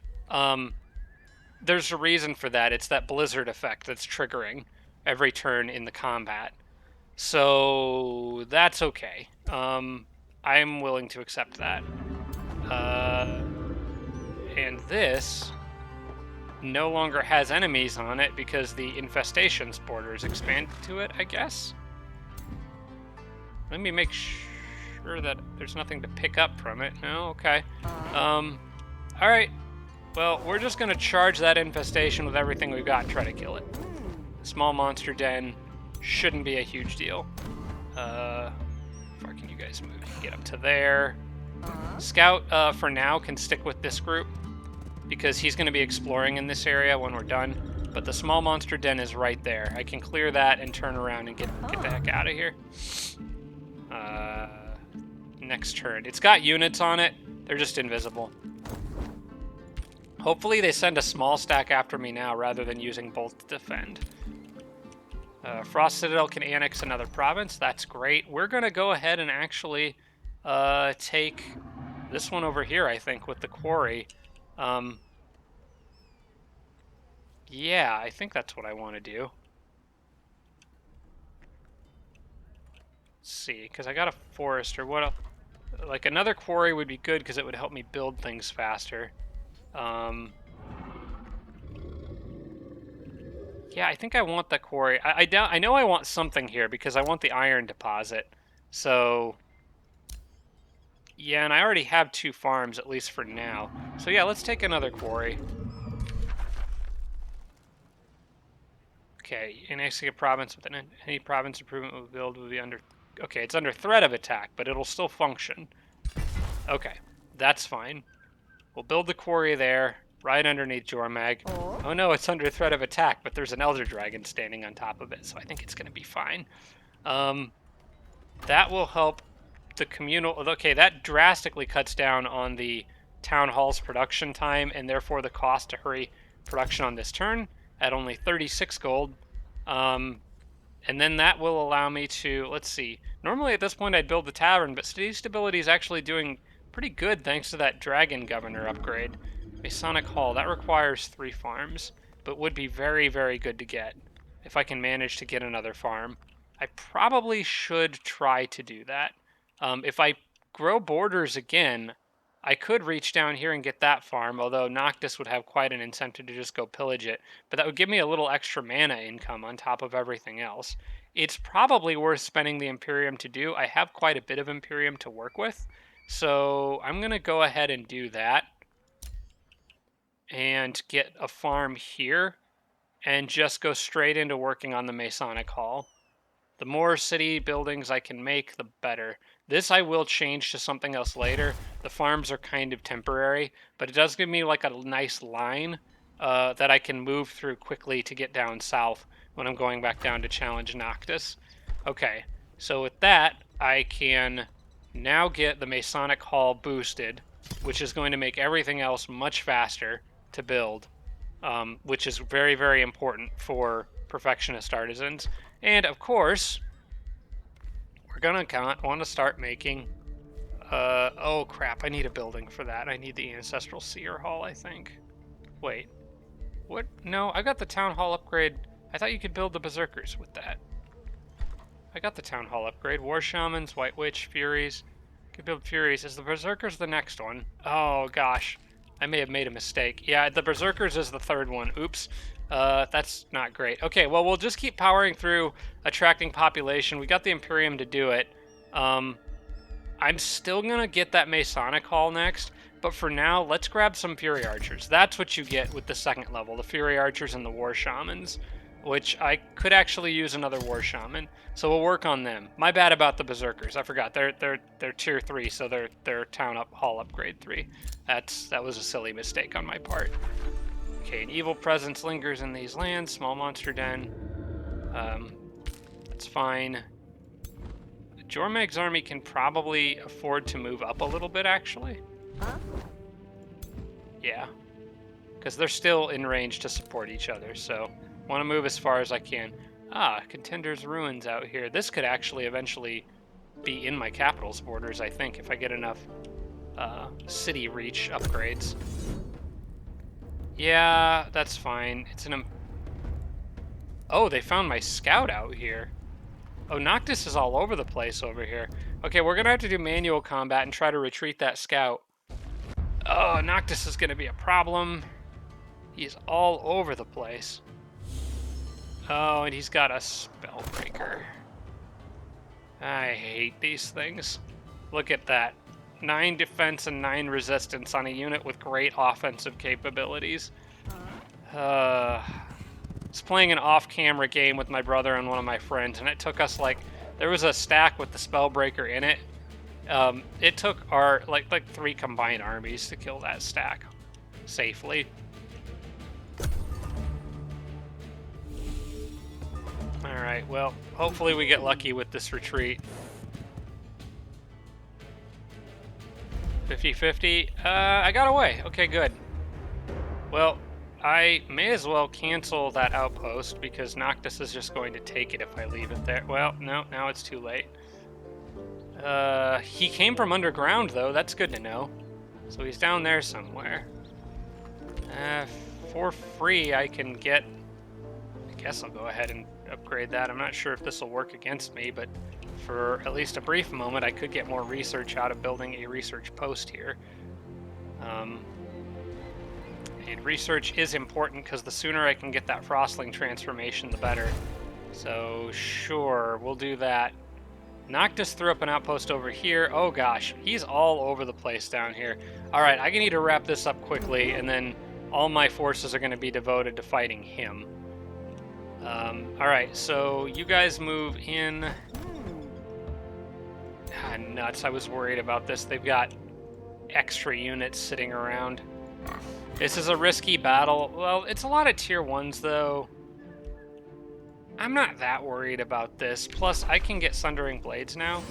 there's a reason for that. It's that blizzard effect that's triggering every turn in the combat. So that's okay. I'm willing to accept that. And this no longer has enemies on it because the infestation's borders expanded to it, I guess. Let me make sure that there's nothing to pick up from it. No, okay. Alright. Well, we're just going to charge that infestation with everything we've got and try to kill it. Small monster den shouldn't be a huge deal. How far can you guys move? You can get up to there. Scout, for now, can stick with this group because he's going to be exploring in this area when we're done. But the small monster den is right there. I can clear that and turn around and get the heck out of here. Next turn. It's got units on it. They're just invisible. Hopefully they send a small stack after me now rather than using bolt to defend. Frost Citadel can annex another province. That's great. We're going to go ahead and actually take this one over here, I think, with the quarry. Yeah, I think that's what I want to do. Let's see, because I got a forester. What else? Like, another quarry would be good because it would help me build things faster. Yeah, I think I want the quarry. I know I want something here because I want the iron deposit. So, yeah, and I already have 2 farms, at least for now. So yeah, let's take another quarry. Okay, an execute province with any province improvement we build will be under... Okay, it's under threat of attack, but it'll still function. Okay, that's fine. We'll build the quarry there, right underneath Jormag. Oh no, it's under threat of attack, but there's an Elder Dragon standing on top of it, so I think it's going to be fine. That will help the communal... Okay, that drastically cuts down on the Town Hall's production time, and therefore the cost to hurry production on this turn at only 36 gold. And then that will allow me to... Let's see. Normally at this point I'd build the tavern, but city stability is actually doing pretty good thanks to that Dragon Governor upgrade. Masonic Hall, that requires 3 farms, but would be very, very good to get if I can manage to get another farm. I probably should try to do that. If I grow borders again, I could reach down here and get that farm, although Noctis would have quite an incentive to just go pillage it. But that would give me a little extra mana income on top of everything else. It's probably worth spending the Imperium to do. I have quite a bit of Imperium to work with. So I'm going to go ahead and do that. And get a farm here. And just go straight into working on the Masonic Hall. The more city buildings I can make, the better. This I will change to something else later. The farms are kind of temporary, but it does give me like a nice line that I can move through quickly to get down south when I'm going back down to challenge Noctis. Okay, so with that, I can now get the Masonic Hall boosted, which is going to make everything else much faster to build, which is very, very important for Perfectionist Artisans. And, of course, we're going to want to start making... oh, crap, I need a building for that. I need the Ancestral Seer Hall, I think. Wait. What? No, I got the Town Hall upgrade. I thought you could build the Berserkers with that. I got the Town Hall upgrade. War Shamans, White Witch, Furies. Could build Furies. Is the Berserkers the next one? Oh, gosh. I may have made a mistake. Yeah, the Berserkers is the 3rd one. Oops. That's not great. Okay, well, we'll just keep powering through attracting population. We got the Imperium to do it. I'm still going to get that Masonic Hall next, but for now, let's grab some Fury Archers. That's what you get with the 2nd level, the Fury Archers and the War Shamans, which I could actually use another War Shaman, so we'll work on them. My bad about the Berserkers. I forgot. They're tier 3, so they're Hall upgrade 3. That was a silly mistake on my part. Okay, an evil presence lingers in these lands. Small monster den. That's fine. Jormag's army can probably afford to move up a little bit, actually. Huh? Yeah. Because they're still in range to support each other, so want to move as far as I can. Ah, Contender's Ruins out here. This could actually eventually be in my capital's borders, I think, if I get enough city reach upgrades. Yeah, that's fine. It's an... Oh, they found my scout out here. Oh, Noctis is all over the place over here. Okay, we're going to have to do manual combat and try to retreat that scout. Oh, Noctis is going to be a problem. He's all over the place. Oh, and he's got a Spellbreaker. I hate these things. Look at that. 9 defense and 9 resistance on a unit with great offensive capabilities. I was playing an off-camera game with my brother and one of my friends, and it took us there was a stack with the Spellbreaker in it. It took our like 3 combined armies to kill that stack safely. All right, well, hopefully we get lucky with this retreat. 50-50. I got away. Okay, good. Well, I may as well cancel that outpost because Noctis is just going to take it if I leave it there. Well, no, now it's too late. He came from underground, though. That's good to know. So he's down there somewhere. For free, I can get... I guess I'll go ahead and upgrade that. I'm not sure if this will work against me, but for at least a brief moment, I could get more research out of building a research post here. And research is important because the sooner I can get that Frostling transformation, the better. So sure, we'll do that. Noctis threw up an outpost over here. Oh gosh, he's all over the place down here. All right, I need to wrap this up quickly, and then all my forces are going to be devoted to fighting him. All right, so you guys move in. Ah, nuts, I was worried about this. They've got extra units sitting around. This is a risky battle. Well, it's a lot of tier 1s, though. I'm not that worried about this. Plus, I can get Sundering Blades now.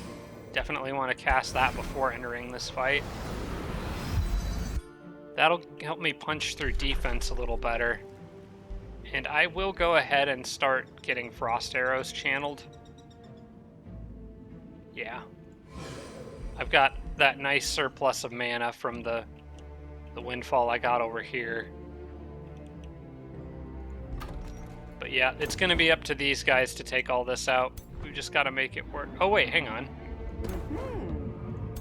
Definitely want to cast that before entering this fight. That'll help me punch through defense a little better. And I will go ahead and start getting Frost Arrows channeled. Yeah. I've got that nice surplus of mana from the windfall I got over here. But yeah, it's going to be up to these guys to take all this out. We just got to make it work. Oh wait, hang on.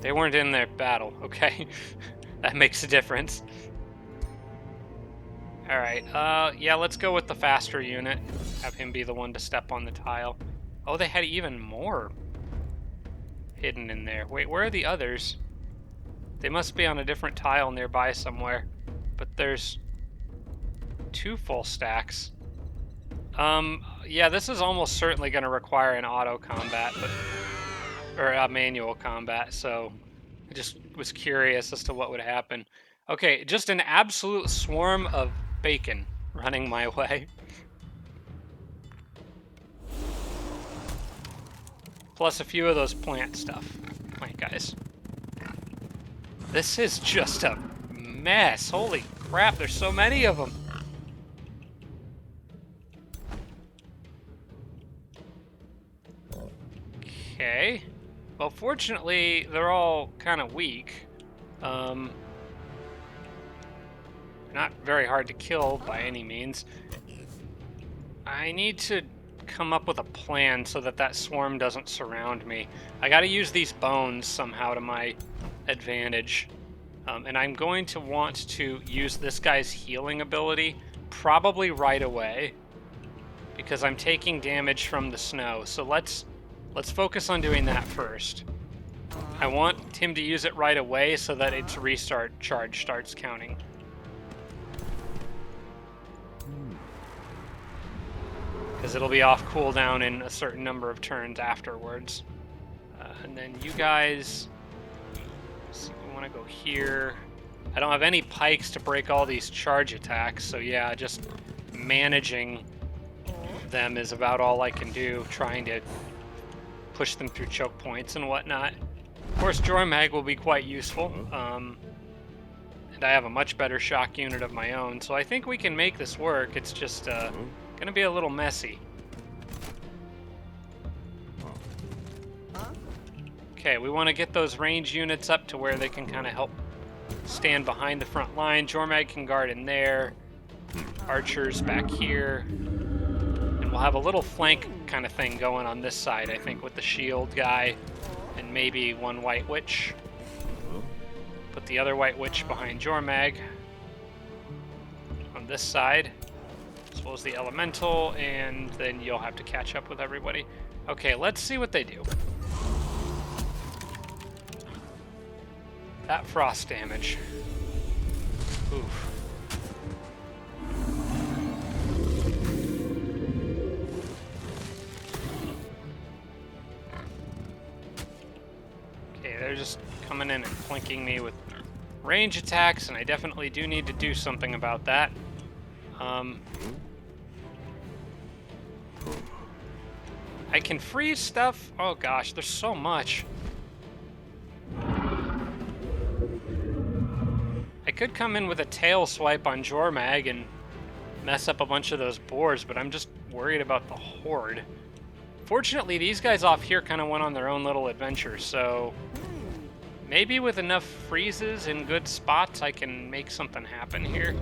They weren't in their battle. Okay. That makes a difference. Alright, yeah, let's go with the faster unit. Have him be the one to step on the tile. Oh, they had even more hidden in there. Wait, where are the others? They must be on a different tile nearby somewhere. But there's 2 full stacks. Yeah, this is almost certainly going to require an auto combat, or a manual combat, so I just was curious as to what would happen. Okay, just an absolute swarm of bacon running my way. Plus a few of those plant guys. This is just a mess. Holy crap, there's so many of them. Okay. Well, fortunately, they're all kind of weak. Not very hard to kill by any means. I need to come up with a plan so that that swarm doesn't surround me. I gotta use these bones somehow to my advantage. And I'm going to want to use this guy's healing ability probably right away because I'm taking damage from the snow. So let's focus on doing that first. I want him to use it right away so that its restart charge starts counting. Because it'll be off cooldown in a certain number of turns afterwards. And then you guys, so we want to go here. I don't have any pikes to break all these charge attacks, so yeah, just managing them is about all I can do, trying to push them through choke points and whatnot. Of course, Jormag will be quite useful, and I have a much better shock unit of my own, so I think we can make this work. It's just gonna be a little messy. Okay, we want to get those range units up to where they can kind of help stand behind the front line. Jormag can guard in there. Archers back here. And we'll have a little flank kind of thing going on this side, I think, with the shield guy and maybe one White Witch. Put the other White Witch behind Jormag on this side, as well as the Elemental, and then you'll have to catch up with everybody. Okay, let's see what they do. That frost damage. Oof. Okay, they're just coming in and flanking me with range attacks, and I definitely do need to do something about that. I can freeze stuff. Oh gosh, there's so much. I could come in with a tail swipe on Jormag and mess up a bunch of those boars, but I'm just worried about the horde. Fortunately, these guys off here kind of went on their own little adventure, so maybe with enough freezes in good spots, I can make something happen here.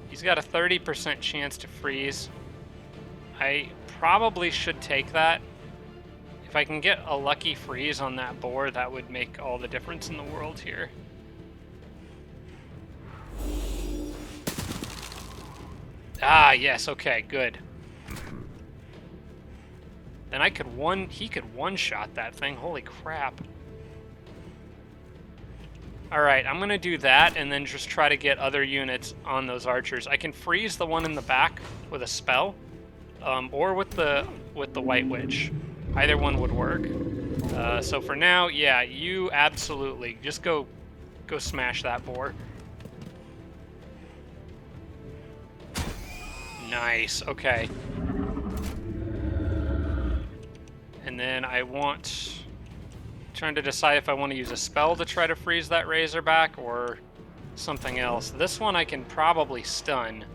He's got a 30% chance to freeze. I probably should take that. If I can get a lucky freeze on that boar, that would make all the difference in the world here. Ah, yes, okay, good. Then he could one-shot that thing, holy crap. Alright, I'm gonna do that and then just try to get other units on those archers. I can freeze the one in the back with a spell, or with the White Witch. Either one would work. So for now, yeah, you absolutely just go smash that boar. Nice. Okay. And then trying to decide if I want to use a spell to try to freeze that Razorback or something else. This one I can probably stun.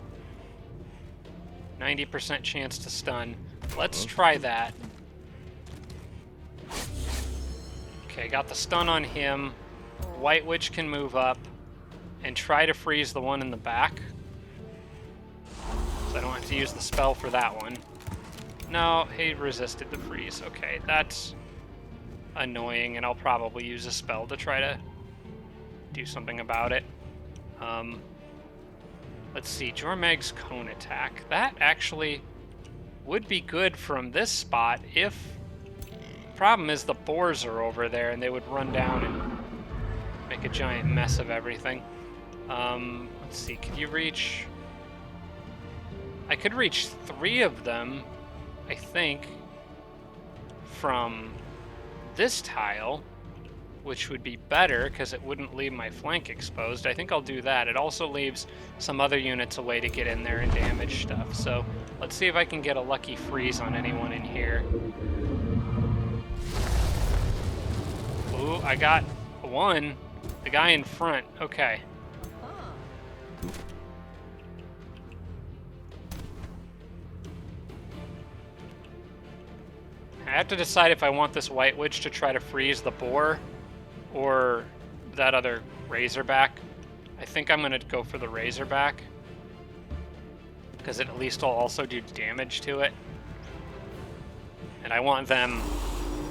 90% chance to stun. Let's try that. Okay, got the stun on him. White Witch can move up and try to freeze the one in the back. So I don't have to use the spell for that one. No, he resisted the freeze. Okay, that's annoying, and I'll probably use a spell to try to do something about it. Let's see, Jormeg's Cone Attack. That actually would be good from this spot if... Problem is the boars are over there, and they would run down and make a giant mess of everything. Let's see, could you reach... I could reach 3 of them, I think, from this tile, which would be better because it wouldn't leave my flank exposed. I think I'll do that. It also leaves some other units away to get in there and damage stuff. So let's see if I can get a lucky freeze on anyone in here. Ooh, I got one. The guy in front. Okay. I have to decide if I want this White Witch to try to freeze the boar or that other Razorback. I think I'm going to go for the Razorback because it at least will also do damage to it. And I want them...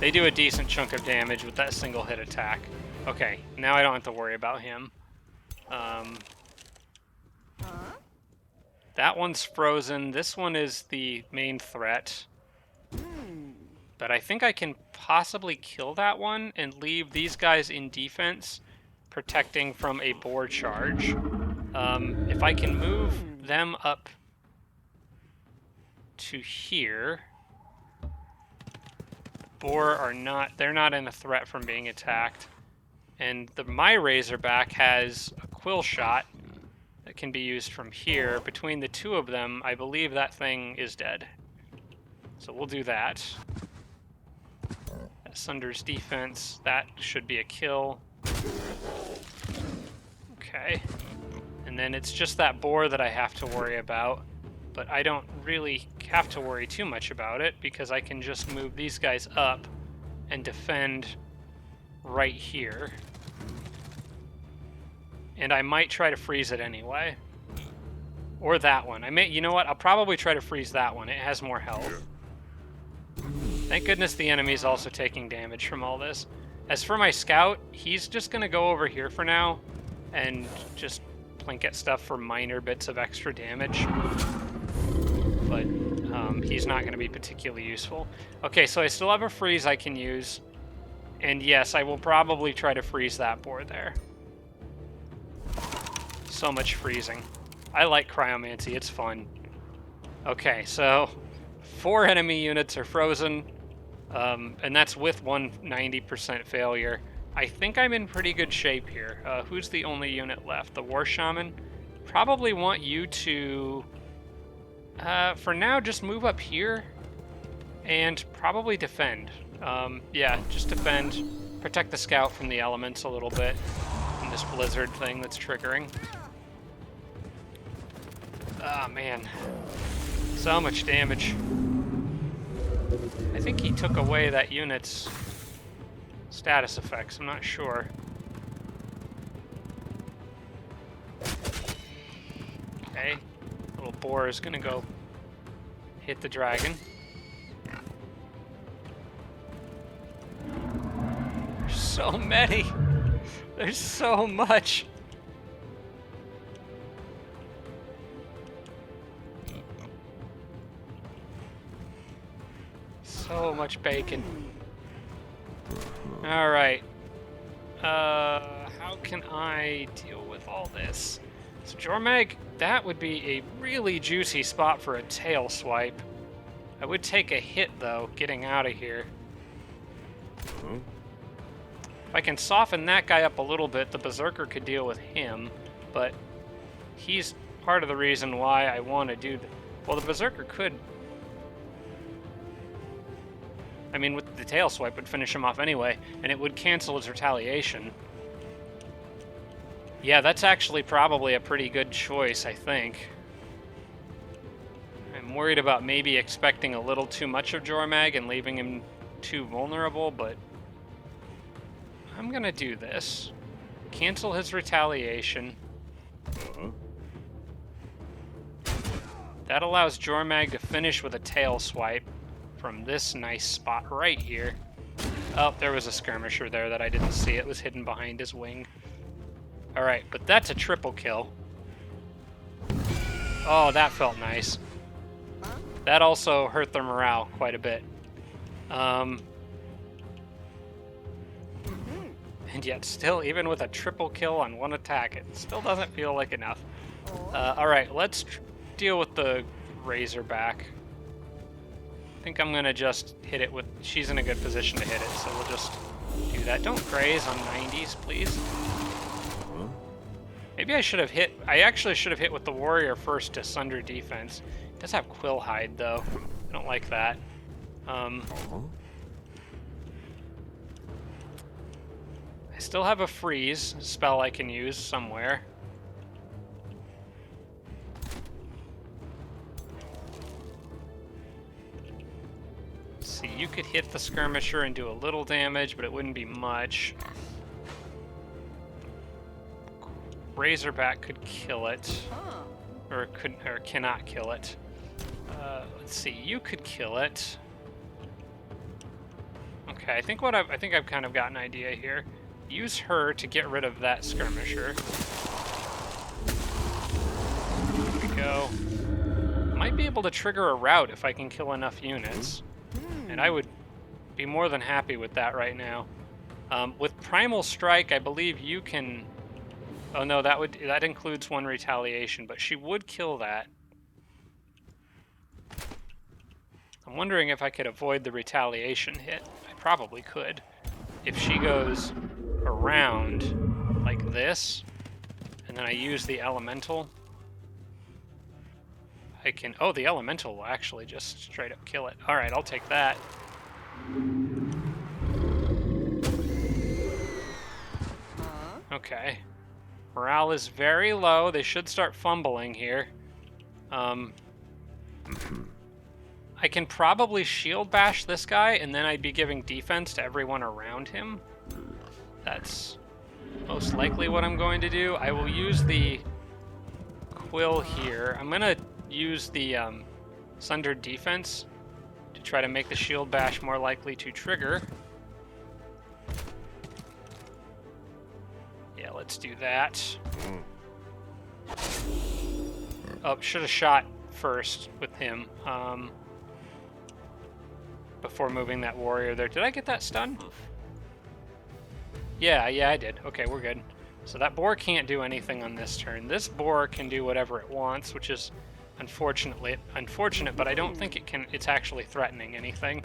They do a decent chunk of damage with that single hit attack. Okay, now I don't have to worry about him. That one's frozen. This one is the main threat. But I think I can possibly kill that one and leave these guys in defense, protecting from a boar charge. If I can move them up to here, boar are not, they're not in a threat from being attacked. And my Razorback has a quill shot that can be used from here. Between the two of them, I believe that thing is dead. So we'll do that. That sunders defense. That should be a kill. Okay. And then it's just that boar that I have to worry about. But I don't really have to worry too much about it because I can just move these guys up and defend right here. And I might try to freeze it anyway. Or that one. You know what? I'll probably try to freeze that one. It has more health. Thank goodness the enemy's also taking damage from all this. As for my scout, he's just going to go over here for now and just plink at stuff for minor bits of extra damage. But he's not going to be particularly useful. Okay, so I still have a freeze I can use. And yes, I will probably try to freeze that boar there. So much freezing. I like cryomancy, it's fun. Okay, so 4 enemy units are frozen, and that's with one 90% failure. I think I'm in pretty good shape here. Who's the only unit left? The War Shaman? Probably want you to, for now, just move up here and probably defend. Yeah, just defend. Protect the scout from the elements a little bit. And this blizzard thing that's triggering. Ah, man. So much damage. I think he took away that unit's status effects. I'm not sure. Okay. Little boar is gonna go hit the dragon. so many. There's so much. So much bacon. All right. How can I deal with all this? So Jormag, that would be a really juicy spot for a tail swipe. I would take a hit, though, getting out of here. If I can soften that guy up a little bit, the Berserker could deal with him, but he's part of the reason why I want to do... Well, the Berserker could... I mean, with the tail swipe would finish him off anyway, and it would cancel his retaliation. Yeah, that's actually probably a pretty good choice, I think. I'm worried about maybe expecting a little too much of Jormag and leaving him too vulnerable, but I'm gonna do this. Cancel his retaliation. That allows Jormag to finish with a tail swipe from this nice spot right here. Oh, there was a skirmisher there that I didn't see. It was hidden behind his wing. Alright, but that's a triple kill. Oh, that felt nice. That also hurt their morale quite a bit. And yet still, even with a triple kill on one attack, it still doesn't feel like enough. Alright, let's deal with the Razorback. I think I'm gonna just hit it with... She's in a good position to hit it, so we'll just do that. Don't graze on 90s, please. Maybe I should have hit... I actually should have hit with the Warrior first to sunder defense. It does have Quill Hide, though. I don't like that. I still have a freeze spell I can use somewhere. Let's see, you could hit the skirmisher and do a little damage, but it wouldn't be much. Razorback could kill it, or cannot kill it. Let's see, you could kill it. Okay, I think I've kind of got an idea here. Use her to get rid of that skirmisher. There we go. Might be able to trigger a rout if I can kill enough units, and I would be more than happy with that right now. With Primal Strike, I believe you can. Oh no, that includes one retaliation, but she would kill that. I'm wondering if I could avoid the retaliation hit. I probably could. If she goes around like this, and then I use the elemental, I can... Oh, the elemental will actually just straight up kill it. Alright, I'll take that. Okay. Morale is very low. They should start fumbling here. I can probably shield bash this guy, and then I'd be giving defense to everyone around him. That's most likely what I'm going to do. I will use the Quill here. I'm going to use the Sundered Defense to try to make the shield bash more likely to trigger. Yeah, let's do that. Oh, should have shot first with him. Before moving that warrior there. Did I get that stun? Yeah, I did. Okay, we're good. So that boar can't do anything on this turn. This boar can do whatever it wants, which is unfortunate, but I don't think it's actually threatening anything.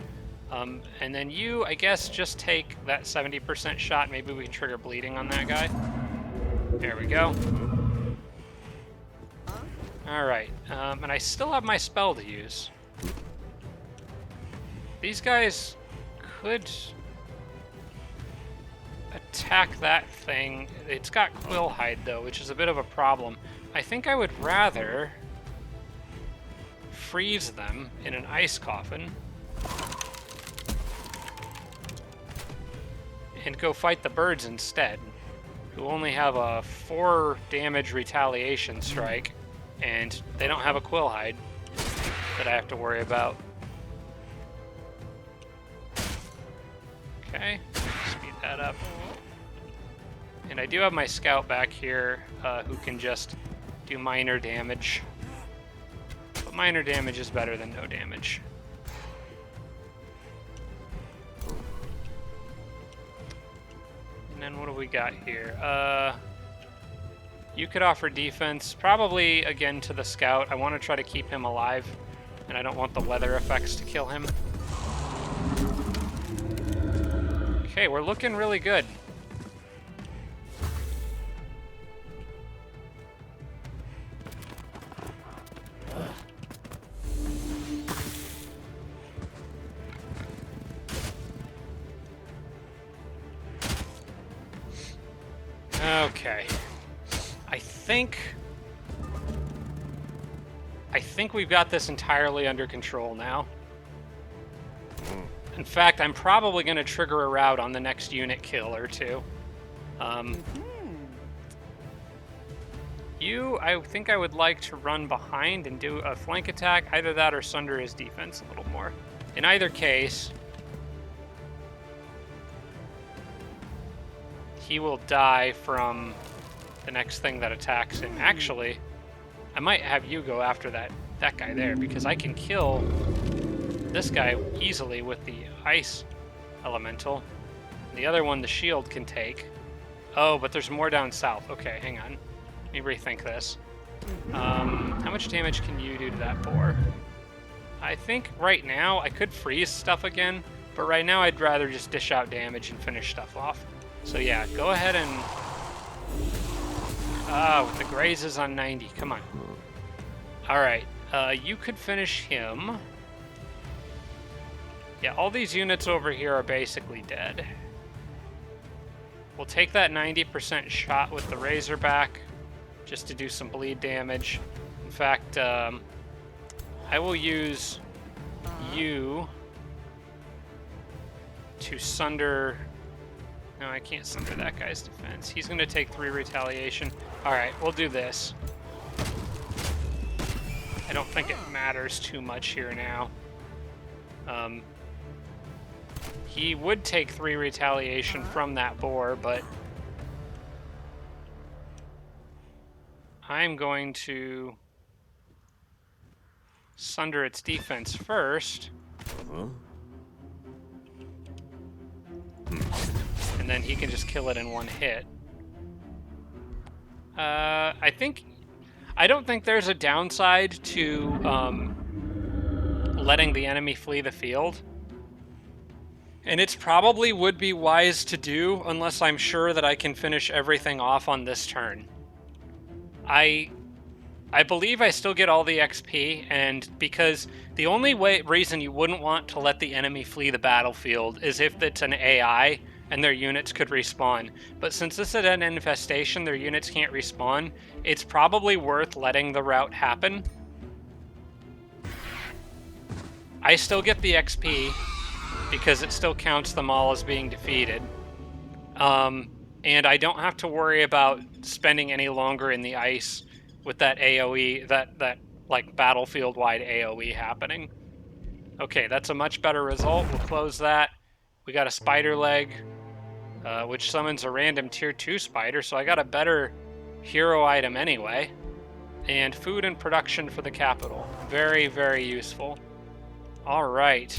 And then you, I guess, just take that 70% shot. Maybe we can trigger bleeding on that guy. There we go. Alright, and I still have my spell to use. These guys could attack that thing. It's got Quill Hide, though, which is a bit of a problem. I think I would rather freeze them in an ice coffin and go fight the birds instead, who only have a 4 damage retaliation strike, and they don't have a Quill Hide that I have to worry about. Okay, speed that up. And I do have my scout back here who can just do minor damage. But minor damage is better than no damage. And then what do we got here? You could offer defense, probably again to the scout. I want to try to keep him alive, and I don't want the weather effects to kill him. Okay, we're looking really good. Okay. I think we've got this entirely under control now. In fact, I'm probably going to trigger a rout on the next unit kill or two. I think I would like to run behind and do a flank attack. Either that or sunder his defense a little more. In either case, he will die from the next thing that attacks him. Actually, I might have you go after that guy there, because I can kill this guy easily with the ice elemental. The other one, the shield, can take. Oh, but there's more down south. Okay, hang on. Let me rethink this. How much damage can you do to that boar? I think right now I could freeze stuff again, but right now I'd rather just dish out damage and finish stuff off. So yeah, go ahead and... with the grazes on 90. Come on. Alright, you could finish him. Yeah, all these units over here are basically dead. We'll take that 90% shot with the Razorback just to do some bleed damage. In fact, I will use you to sunder... No, I can't sunder that guy's defense. He's going to take 3 retaliation. Alright, we'll do this. I don't think it matters too much here now. He would take 3 retaliation from that boar, but I'm going to sunder its defense first. And then he can just kill it in one hit. I don't think there's a downside to letting the enemy flee the field. And it's probably would be wise to do unless I'm sure that I can finish everything off on this turn. I believe I still get all the XP, and because the only reason you wouldn't want to let the enemy flee the battlefield is if it's an AI and their units could respawn. But since this is an infestation, their units can't respawn, it's probably worth letting the rout happen. I still get the XP, because it still counts them all as being defeated. And I don't have to worry about spending any longer in the ice with that AoE, that like battlefield-wide AoE happening. Okay, that's a much better result. We'll close that. We got a spider leg, which summons a random tier 2 spider, so I got a better hero item anyway. And food and production for the capital. Very, very useful. All right.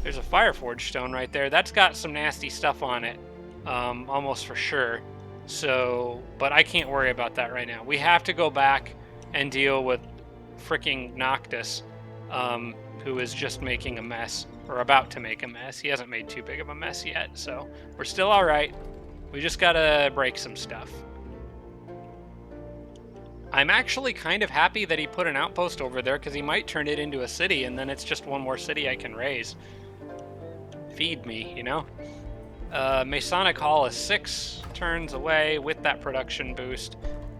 There's a Fireforge stone right there. That's got some nasty stuff on it, almost for sure. So, but I can't worry about that right now. We have to go back and deal with freaking Noctis, who is just making a mess, or about to make a mess. He hasn't made too big of a mess yet, so we're still all right. We just gotta break some stuff. I'm actually kind of happy that he put an outpost over there, because he might turn it into a city, and then it's just one more city I can raise. Feed me, you know? Masonic Hall is 6 turns away with that production boost.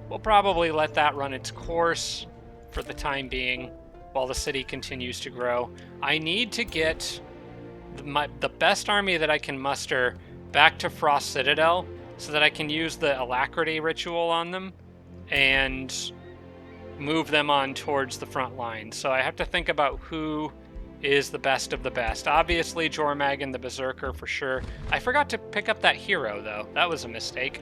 We'll probably let that run its course for the time being while the city continues to grow. I need to get the best army that I can muster back to Frost Citadel so that I can use the Alacrity ritual on them and move them on towards the front line. So I have to think about who is the best of the best. Obviously, Jormaggen the Berserker for sure. I forgot to pick up that hero, though. That was a mistake.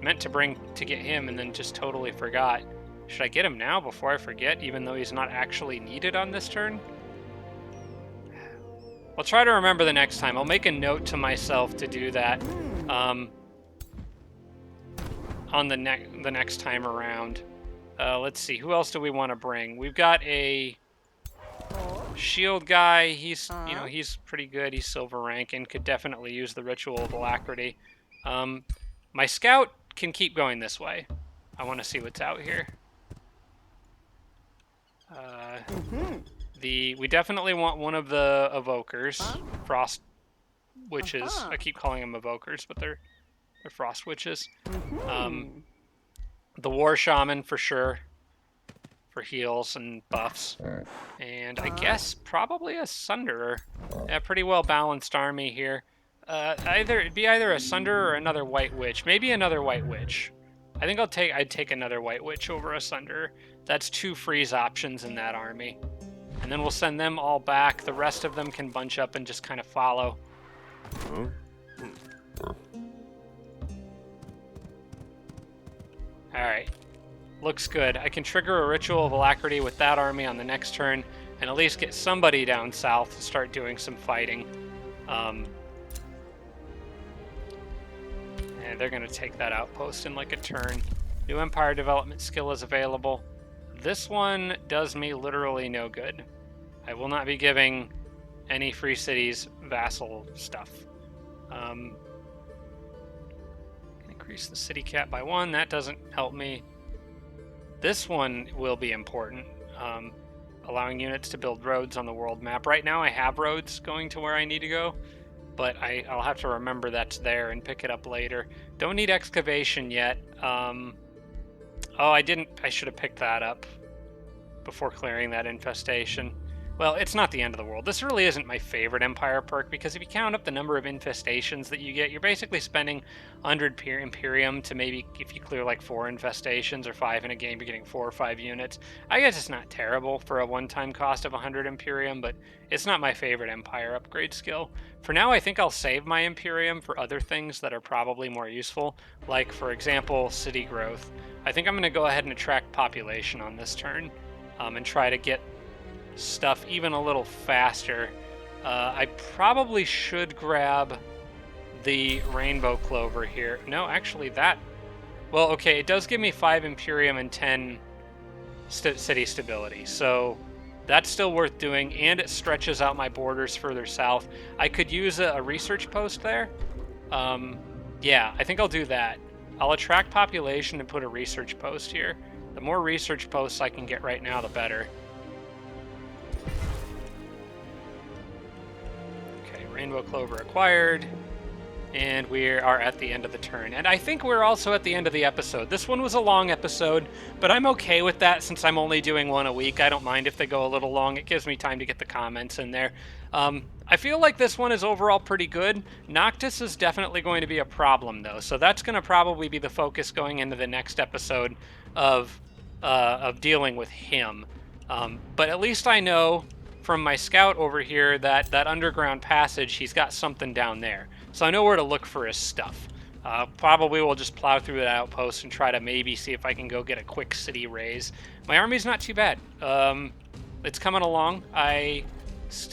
Meant to get him and then just totally forgot. Should I get him now before I forget, even though he's not actually needed on this turn? I'll try to remember the next time. I'll make a note to myself to do that on the next time around. Let's see, who else do we want to bring? We've got a shield guy. He's, you know, he's pretty good. He's silver rank and could definitely use the Ritual of Alacrity. My scout can keep going this way. I want to see what's out here. We definitely want one of the evokers, frost witches. I keep calling them evokers, but they're frost witches. The war shaman for sure, for heals and buffs, and I guess probably a sunderer. Yeah, pretty well balanced army here. It'd be either a sunderer or another white witch. Maybe another white witch. I think I'd take another white witch over a sunderer. That's 2 freeze options in that army. And then we'll send them all back. The rest of them can bunch up and just kind of follow. Alright. Looks good. I can trigger a Ritual of Alacrity with that army on the next turn and at least get somebody down south to start doing some fighting. And they're going to take that outpost in like a turn. New Empire Development skill is available. This one does me literally no good. I will not be giving any free cities vassal stuff. Increase the city cap by 1. That doesn't help me. This one will be important. Allowing units to build roads on the world map. Right now I have roads going to where I need to go, but I'll have to remember that's there and pick it up later. Don't need excavation yet. Oh, I should have picked that up before clearing that infestation. Well, it's not the end of the world. This really isn't my favorite Empire perk, because if you count up the number of infestations that you get, you're basically spending 100 Imperium to maybe, if you clear like 4 infestations or 5 in a game, you're getting 4 or 5 units. I guess it's not terrible for a one-time cost of 100 Imperium, but it's not my favorite Empire upgrade skill. For now, I think I'll save my Imperium for other things that are probably more useful, like, for example, city growth. I think I'm going to go ahead and attract population on this turn, and try to get stuff even a little faster. I probably should grab the rainbow clover here. No, actually that... Well, okay, it does give me 5 Imperium and 10 city stability, so that's still worth doing, and it stretches out my borders further south. I could use a research post there. Yeah, I think I'll do that. I'll attract population and put a research post here. The more research posts I can get right now, the better. Rainbow Clover acquired, and we are at the end of the turn. And I think we're also at the end of the episode. This one was a long episode, but I'm okay with that since I'm only doing one a week. I don't mind if they go a little long. It gives me time to get the comments in there. I feel like this one is overall pretty good. Noctis is definitely going to be a problem, though, so that's going to probably be the focus going into the next episode of dealing with him. But at least I know from my scout over here that underground passage, he's got something down there. So I know where to look for his stuff. Probably will just plow through that outpost and try to maybe see if I can go get a quick city raise. My army's not too bad. It's coming along. I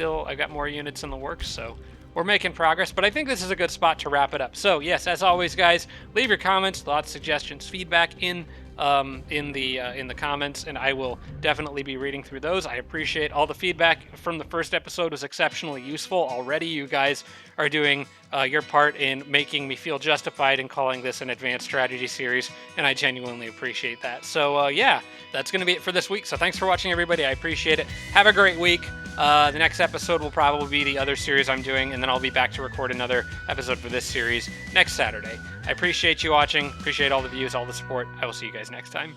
got more units in the works, so we're making progress, but I think this is a good spot to wrap it up. So yes, as always, guys, leave your comments, thoughts, suggestions, feedback in the comments, and I will definitely be reading through those. I appreciate all the feedback from the first episode. Was exceptionally useful already. You guys are doing your part in making me feel justified in calling this an advanced strategy series, and I genuinely appreciate that. So yeah, that's going to be it for this week. So thanks for watching, everybody. I appreciate it. Have a great week. The next episode will probably be the other series I'm doing, and then I'll be back to record another episode for this series next Saturday. I appreciate you watching, appreciate all the views, all the support. I will see you guys next time.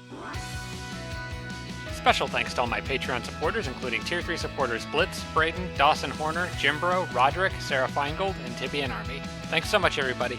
Special thanks to all my Patreon supporters, including Tier 3 supporters Blitz, Braden, Dawson Horner, Jimbro, Roderick, Sarah Feingold, and Tibby and Army. Thanks so much, everybody.